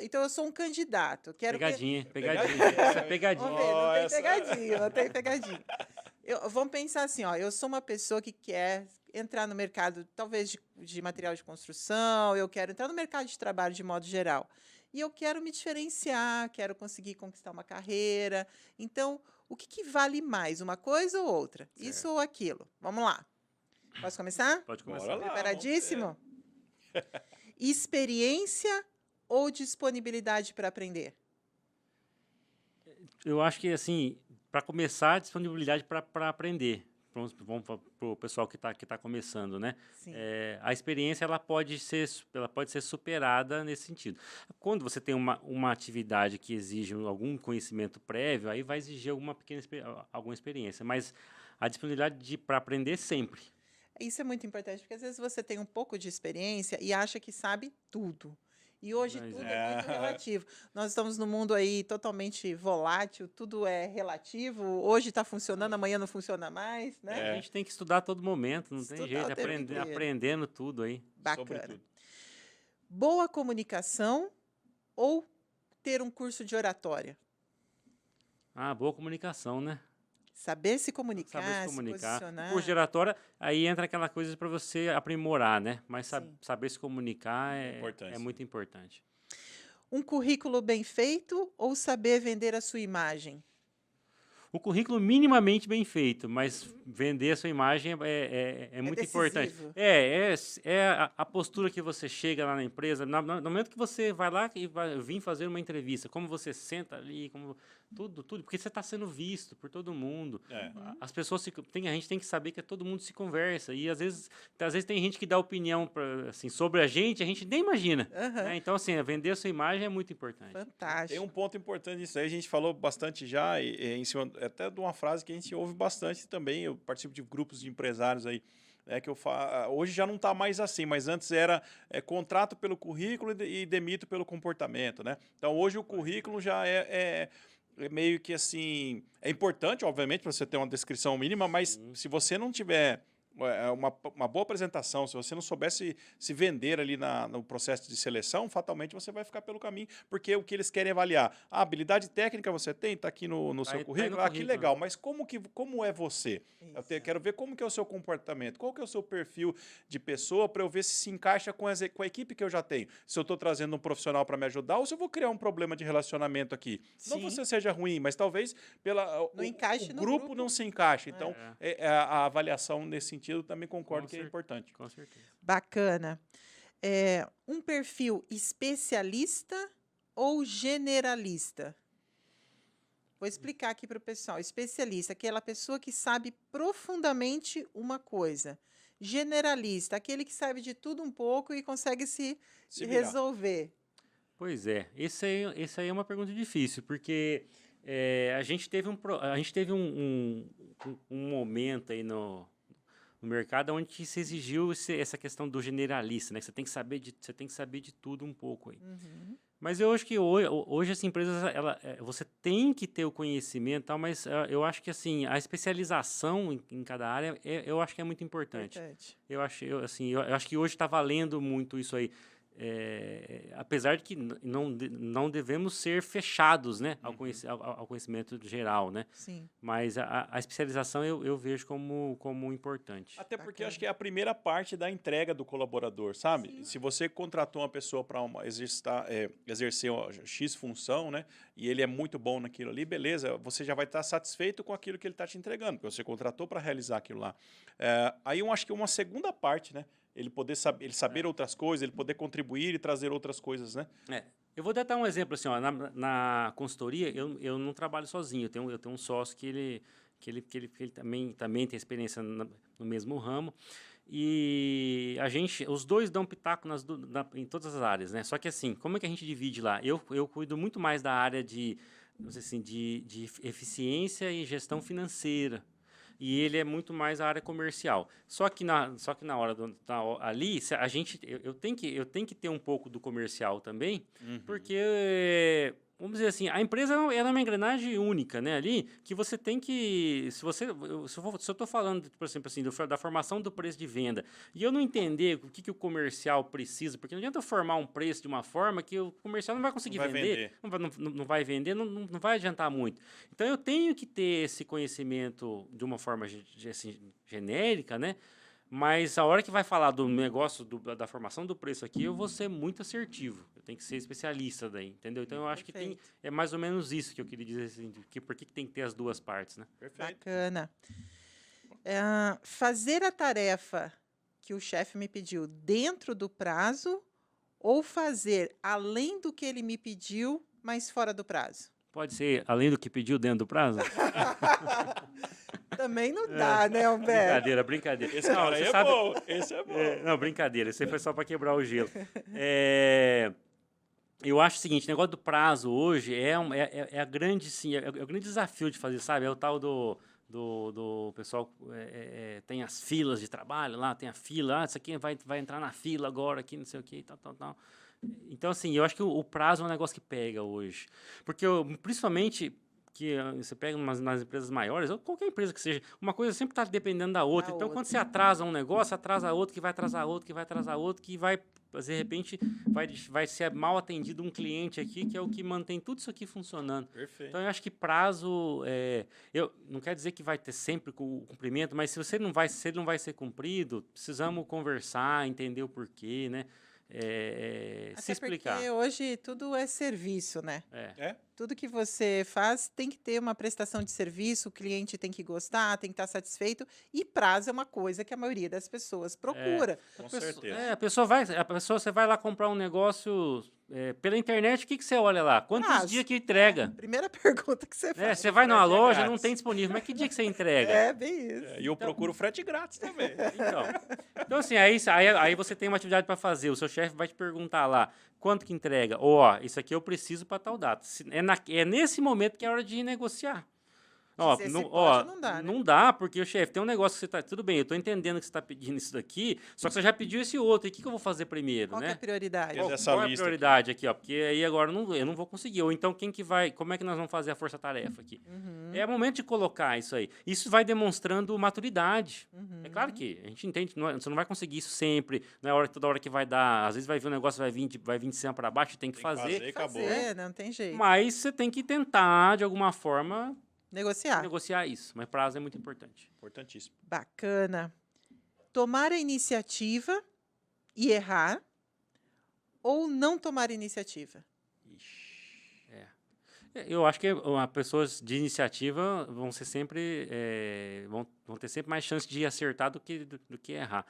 Então, eu sou um candidato. Pegadinha. Essa é pegadinha. Vamos ver, não tem pegadinha. Vamos pensar assim, ó, eu sou uma pessoa que quer entrar no mercado, talvez, de material de construção, eu quero entrar no mercado de trabalho de modo geral. E eu quero me diferenciar, quero conseguir conquistar uma carreira. Então, o que vale mais, uma coisa ou outra? Certo. Isso ou aquilo? Vamos lá. Posso começar? Pode começar. Bora lá. Preparadíssimo? Experiência ou disponibilidade para aprender? Eu acho que, assim, para começar, disponibilidade para aprender. Vamos para o pessoal que tá começando, né? Sim. A experiência ela pode ser superada nesse sentido. Quando você tem uma atividade que exige algum conhecimento prévio, aí vai exigir alguma experiência. Mas a disponibilidade para aprender sempre. Isso é muito importante, porque às vezes você tem um pouco de experiência e acha que sabe tudo. E hoje Mas tudo é muito relativo. Nós estamos num mundo aí totalmente volátil, tudo é relativo. Hoje está funcionando, amanhã não funciona mais, né? A gente tem que estudar a todo momento, não tem Estudar jeito, o tempo inteiro. aprendendo tudo aí. Bacana. Sobretudo. Boa comunicação ou ter um curso de oratória? Boa comunicação, né? Saber se comunicar, Saber se se comunicar. posicionar. Curso de oratória, aí entra aquela coisa para você aprimorar, né? Mas Sim. saber se comunicar Importante. é muito importante. Um currículo bem feito ou saber vender a sua imagem? O currículo minimamente bem feito, mas vender a sua imagem é muito importante. decisivo. É a postura que você chega lá na empresa, no momento que você vai lá e vai vir fazer uma entrevista, como você senta ali, tudo, porque você está sendo visto por todo mundo. As pessoas a gente tem que saber que todo mundo se conversa e às vezes tem gente que dá opinião assim, sobre a gente nem imagina. Né? Então, assim, vender a sua imagem é muito importante. Fantástico. Tem um ponto importante nisso aí, a gente falou bastante já, em cima até de uma frase que a gente ouve bastante também, eu participo de grupos de empresários aí, que hoje já não está mais assim, mas antes era contrato pelo currículo e demito pelo comportamento, né? Então hoje o currículo já é meio que assim, é importante, obviamente, para você ter uma descrição mínima, mas se você não tiver uma boa apresentação, se você não soubesse se vender ali no processo de seleção, fatalmente você vai ficar pelo caminho, porque o que eles querem avaliar, a habilidade técnica você tem, está aqui no seu currículo, que legal, mas como é você? Eu quero ver como que é o seu comportamento, qual que é o seu perfil de pessoa, para eu ver se encaixa com a equipe que eu já tenho, se eu estou trazendo um profissional para me ajudar, ou se eu vou criar um problema de relacionamento aqui. Sim. Não você seja ruim, mas talvez o grupo não se encaixe, então a avaliação nesse sentido também concordo que é importante. Com certeza. Bacana. Um perfil especialista ou generalista? Vou explicar aqui para o pessoal. Especialista, aquela pessoa que sabe profundamente uma coisa. Generalista, aquele que sabe de tudo um pouco e consegue se resolver. Pois é. Esse aí é uma pergunta difícil, porque a gente teve um momento aí no mercado onde se exigiu essa questão do generalista, né? Que você tem que saber de tudo um pouco aí. Mas eu acho que hoje as empresas, você tem que ter o conhecimento, tal, mas eu acho que assim, a especialização em cada área, eu acho que é muito importante. Eu acho que hoje está valendo muito isso aí. Apesar de que não devemos ser fechados, né, ao conhecimento geral, né? Sim. Mas a especialização eu vejo como importante. Até porque eu acho que é a primeira parte da entrega do colaborador, sabe? Sim. Se você contratou uma pessoa para exercer uma X função, né? E ele é muito bom naquilo ali, beleza, você já vai estar satisfeito com aquilo que ele está te entregando, porque você contratou para realizar aquilo lá. Aí eu acho que uma segunda parte, né? Ele saber outras coisas, ele poder contribuir e trazer outras coisas, né? Eu vou dar um exemplo assim, ó, na consultoria eu não trabalho sozinho, eu tenho um sócio que ele também tem experiência no mesmo ramo e os dois dão pitaco em todas as áreas, né? Só que assim, como é que a gente divide lá? Eu cuido muito mais da área de eficiência e gestão financeira. E ele é muito mais a área comercial. Só que na hora ali, eu tenho que ter um pouco do comercial também, porque, vamos dizer assim, a empresa ela é uma engrenagem única, né? Ali, que você tem que... Se eu estou falando, por exemplo, assim, da formação do preço de venda, e eu não entender o que o comercial precisa, porque não adianta eu formar um preço de uma forma que o comercial não vai conseguir vender. Não vai vender, não vai adiantar muito. Então, eu tenho que ter esse conhecimento de uma forma assim, genérica, né? Mas a hora que vai falar do negócio, da formação do preço aqui, eu vou ser muito assertivo. Eu tenho que ser especialista daí, entendeu? Então, eu acho que é mais ou menos isso que eu queria dizer, assim, por que tem que ter as duas partes, né? Perfeito. Bacana. Fazer a tarefa que o chefe me pediu dentro do prazo ou fazer além do que ele me pediu, mas fora do prazo? Pode ser além do que pediu dentro do prazo? Também não dá, né, Humberto? Brincadeira. Esse cara aí é bom. Esse é bom. Não, brincadeira. Isso aí foi só para quebrar o gelo. Eu acho o seguinte, o negócio do prazo hoje é o grande desafio de fazer, sabe? É o tal do pessoal, tem as filas de trabalho lá, tem a fila, isso aqui vai entrar na fila agora, aqui não sei o que, tal. Então, assim, eu acho que o prazo é um negócio que pega hoje. Porque, principalmente, que você pega nas empresas maiores, ou qualquer empresa que seja, uma coisa sempre está dependendo da outra. Então, quando você atrasa um negócio, atrasa outro, que vai atrasar outro, que vai atrasar outro, que vai, de repente, vai ser mal atendido um cliente aqui, que é o que mantém tudo isso aqui funcionando. Perfeito. Então, eu acho que prazo, não quer dizer que vai ter sempre o cumprimento, mas se ele não vai ser cumprido, precisamos conversar, entender o porquê, né? Se explicar. Porque hoje tudo é serviço, né? Tudo que você faz tem que ter uma prestação de serviço, o cliente tem que gostar, tem que estar satisfeito, e prazo é uma coisa que a maioria das pessoas procura. Com certeza. Você vai lá comprar um negócio pela internet, o que você olha lá? Quantos dias que entrega? Primeira pergunta que você faz. Você vai numa loja, não tem disponível, mas que dia que você entrega? É, bem isso. E eu procuro frete grátis também. Então assim, aí você tem uma atividade para fazer, o seu chefe vai te perguntar lá, quanto que entrega? Isso aqui eu preciso para tal data. É nesse momento que é hora de negociar. Não dá, porque o chefe tem um negócio que você tá. Tudo bem, eu estou entendendo que você está pedindo isso daqui, só que você já pediu esse outro. E o que eu vou fazer primeiro? Qual que é a prioridade? Qual é a prioridade aqui, ó? Porque aí agora eu não vou conseguir. Ou então como é que nós vamos fazer a força-tarefa aqui? É o momento de colocar isso aí. Isso vai demonstrando maturidade. É claro que a gente entende, você não vai conseguir isso sempre, não é toda hora que vai dar. Às vezes vai vir um negócio, vai vir de cima para baixo, tem que fazer. Acabou. Não tem jeito. Mas você tem que tentar, de alguma forma, negociar isso. Mas prazo é muito importante. Importantíssimo. Bacana. Tomar a iniciativa e errar ou não tomar iniciativa? Eu acho que pessoas de iniciativa vão ser sempre vão ter sempre mais chance de acertar do que errar.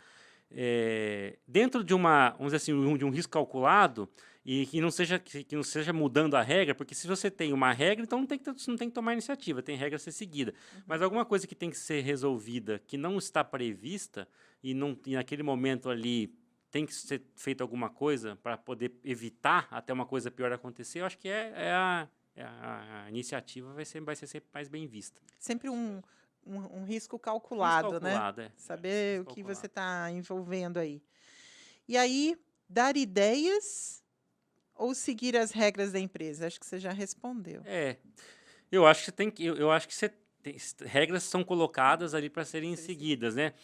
Dentro de vamos dizer assim, de um risco calculado e que não seja mudando a regra, porque se você tem uma regra, então você não tem que tomar iniciativa, tem regra a ser seguida. Mas alguma coisa que tem que ser resolvida, que não está prevista e naquele momento ali tem que ser feita alguma coisa para poder evitar até uma coisa pior acontecer, eu acho que a iniciativa vai ser sempre mais bem vista. Sempre um um risco calculado, né? calculado, é. Saber Risco o que calculado. você está envolvendo aí. E aí, dar ideias ou seguir as regras da empresa? Acho que você já respondeu. Eu acho que você tem que. Eu acho que regras são colocadas ali para serem Sim. seguidas, né?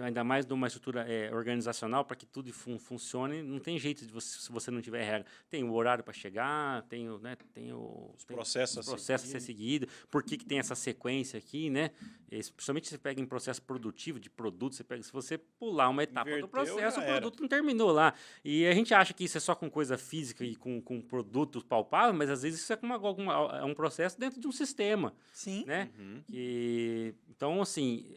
Ainda mais numa estrutura organizacional, para que tudo funcione, não tem jeito de você, se você não tiver regra. Tem o horário para chegar, tem os processos a ser seguido. Por que tem essa sequência aqui, né? Principalmente se você pega em processo produtivo de produto, se você pular uma etapa Inverteu, do processo, já o era. produto não terminou lá. E a gente acha que isso é só com coisa física e com produto palpável, mas às vezes isso é é um processo dentro de um sistema, Sim. né? Uhum. Então, assim,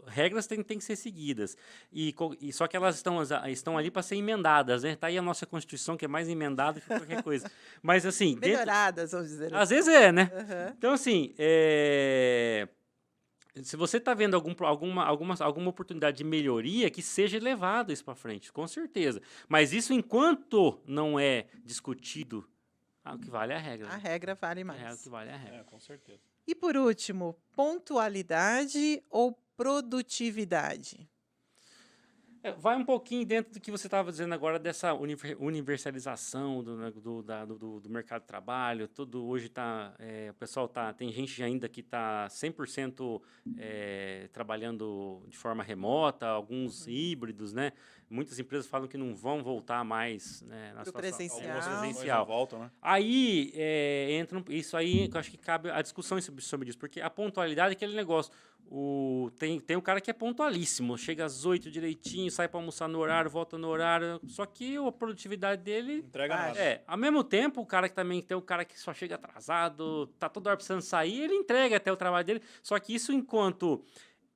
regras têm que ser seguidas. Só que elas estão ali para ser emendadas, né? Tá aí a nossa Constituição, que é mais emendada que qualquer coisa. Mas, assim... Melhoradas, vamos dizer Às assim. vezes é, né? Aham. Então, assim, se você está vendo alguma oportunidade de melhoria, que seja levado isso para frente, com certeza. Mas isso, enquanto não é discutido, o que vale é a regra. A né? regra vale O mais. que vale é a regra. Com certeza. E por último, pontualidade ou produtividade? Vai um pouquinho dentro do que você estava dizendo agora dessa universalização do mercado de trabalho. Tudo hoje o pessoal tem gente ainda que está 100% trabalhando de forma remota, alguns híbridos, né? Muitas empresas falam que não vão voltar mais, né, na Pro situação presencial. Algumas questões presencial. não voltam, né? Aí isso aí que eu acho que cabe a discussão sobre isso, porque a pontualidade é aquele negócio. Tem o cara que é pontualíssimo, chega às 8 direitinho, sai para almoçar no horário, volta no horário, só que a produtividade dele Não entrega Baixa. nada. ao mesmo tempo, o cara que também tem o cara que só chega atrasado, tá toda hora precisando sair, ele entrega até o trabalho dele, só que isso enquanto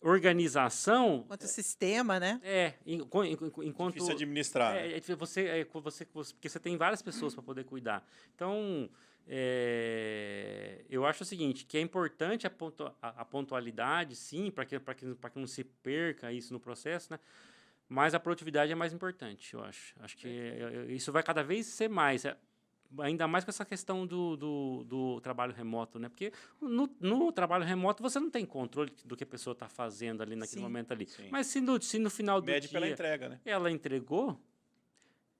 organização Quanto sistema, né? enquanto Difícil administrar. Né? porque você tem várias pessoas para poder cuidar. Então, eu acho o seguinte, que é importante a pontualidade, sim, para que não se perca isso no processo, né? Mas a produtividade é mais importante, eu acho. Acho que isso vai cada vez ser mais. Ainda mais com essa questão do trabalho remoto, né? Porque no trabalho remoto você não tem controle do que a pessoa está fazendo ali naquele Sim. momento ali. Sim. Mas se no final do Mede pela dia entrega, né? ela entregou,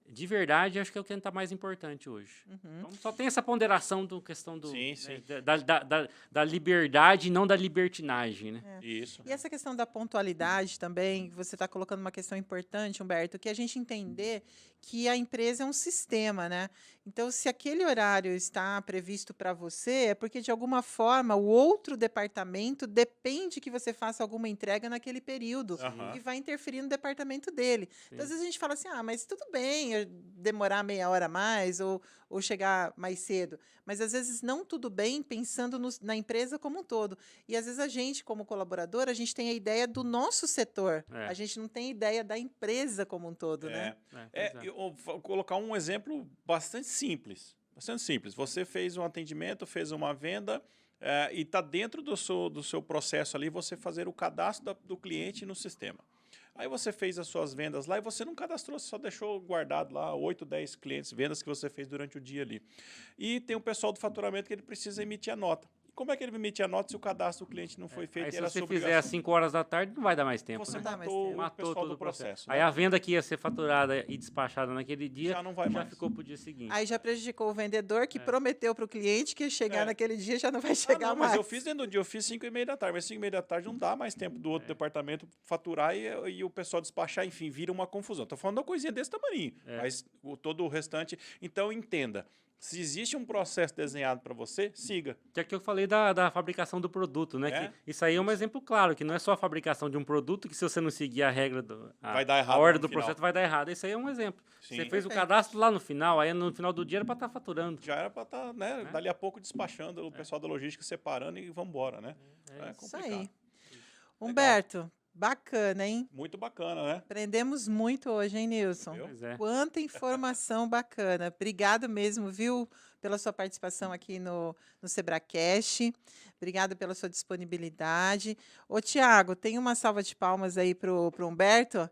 de verdade, acho que é o que está mais importante hoje. Então, só tem essa ponderação da questão Sim, sim. da liberdade e não da libertinagem, né? Isso. E essa questão da pontualidade também, você está colocando uma questão importante, Humberto, que a gente entender que a empresa é um sistema, né? Então, se aquele horário está previsto para você, é porque, de alguma forma, o outro departamento depende que você faça alguma entrega naquele período Aham. e vai interferir no departamento dele. Então, às vezes a gente fala assim, mas tudo bem eu demorar meia hora a mais ou chegar mais cedo. Mas, às vezes, não tudo bem pensando na empresa como um todo. E, às vezes, a gente, como colaborador, a gente tem a ideia do nosso setor. É. A gente não tem ideia da empresa como um todo, né? Eu vou colocar um exemplo bastante simples. Bastante simples. Você fez um atendimento, fez uma venda e está dentro do seu processo ali você fazer o cadastro do cliente no sistema. Aí você fez as suas vendas lá e você não cadastrou, você só deixou guardado lá 8, 10 clientes, vendas que você fez durante o dia ali. E tem o pessoal do faturamento que ele precisa emitir a nota. Como é que ele vai emitir a nota se o cadastro do cliente não foi feito? Aí e se era você sua fizer obrigação? às 5 horas da tarde, não vai dar mais tempo. Você né? Não dá mais matou tempo. o pessoal todo do o processo. processo. Aí né? a venda que ia ser faturada e despachada naquele dia Já não vai mais. ficou para o dia seguinte. Aí já prejudicou o vendedor que prometeu para o cliente que chegar naquele dia já não vai chegar não, mais. mas eu fiz dentro do dia, eu fiz 5h30 da tarde, mas 5h30 da tarde não dá mais tempo do outro departamento faturar e o pessoal despachar, enfim, vira uma confusão. Tô falando de uma coisinha desse tamanho, mas todo o restante... Então, entenda, se existe um processo desenhado para você, siga. Que é que eu falei da fabricação do produto, né? Que isso aí é um exemplo claro, que não é só a fabricação de um produto, que se você não seguir a regra, Vai dar errado a ordem no do final. processo vai dar errado. Isso aí é um exemplo. Sim. Você fez o Perfeito. cadastro lá no final, aí no final do dia era para estar faturando. Já era para estar, né, dali a pouco despachando o pessoal da logística, separando e vamos embora, né? É Isso complicado. aí. Humberto, bacana, hein? Muito bacana, né? Aprendemos muito hoje, hein, Nilson? Viu? Pois é. Quanta informação bacana. Obrigado mesmo, viu, pela sua participação aqui no SebraCast. Obrigada pela sua disponibilidade. Ô, Tiago, tem uma salva de palmas aí pro Humberto?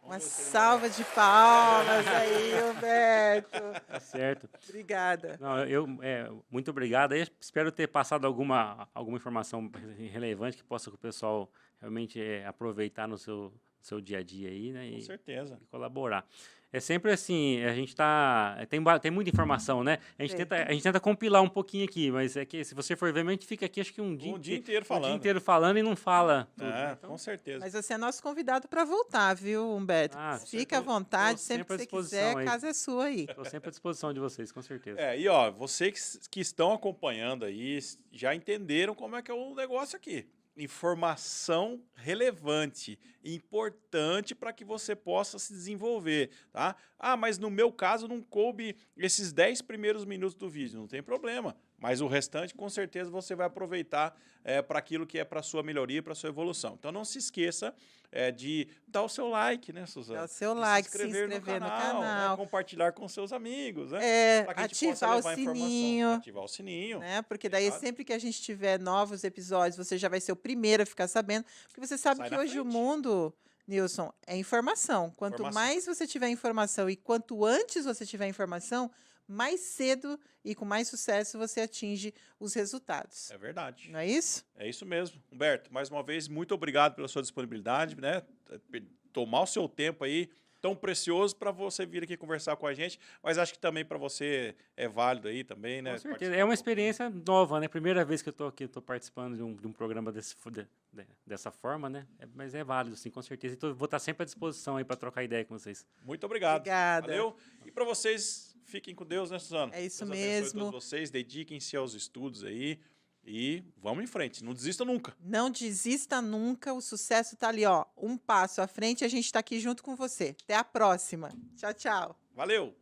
Uma salva de palmas aí, Humberto. Tá certo. Obrigada. Não, muito obrigado. Eu espero ter passado alguma informação relevante que possa o pessoal realmente aproveitar no seu dia a dia aí, né? Com certeza. E colaborar. É sempre assim, a gente tem muita informação, né? A gente tenta compilar um pouquinho aqui, mas é que se você for ver, a gente fica aqui acho que um dia inteiro um dia inteiro falando e não fala tudo. Então, com certeza. Mas você é nosso convidado para voltar, viu, Humberto? Fica à vontade, sempre que você quiser, a casa é sua aí. Estou sempre à disposição de vocês, com certeza. E vocês que estão acompanhando aí, já entenderam como é que é o negócio aqui. Informação relevante, importante para que você possa se desenvolver, tá? Mas no meu caso não coube esses 10 primeiros minutos do vídeo, não tem problema. Mas o restante, com certeza, você vai aproveitar para aquilo que é para a sua melhoria, para a sua evolução. Então, não se esqueça de dar o seu like, né, Suzana? Dar o seu like, se inscrever no canal. Né? Compartilhar com seus amigos, né? Ativar o sininho. Ativar o sininho. Né? Porque daí, sempre que a gente tiver novos episódios, você já vai ser o primeiro a ficar sabendo. Porque você sabe que hoje o mundo, Nilson, é informação. Quanto mais você tiver informação e quanto antes você tiver informação, mais cedo e com mais sucesso você atinge os resultados. É verdade. Não é isso? É isso mesmo. Humberto, mais uma vez, muito obrigado pela sua disponibilidade, né? Tomar o seu tempo aí, tão precioso para você vir aqui conversar com a gente, mas acho que também para você é válido aí também, né? Com certeza. É uma experiência nova, né? Primeira vez que eu estou aqui, estou participando de um programa dessa forma, né? Mas é válido, sim, com certeza. Então, vou estar sempre à disposição aí para trocar ideia com vocês. Muito obrigado. Obrigada. Valeu. E para vocês, fiquem com Deus, né, Suzana? É isso Deus mesmo. Todos vocês, dediquem-se aos estudos aí e vamos em frente. Não desista nunca. Não desista nunca. O sucesso está ali, ó, um passo à frente. A gente está aqui junto com você. Até a próxima. Tchau, tchau. Valeu.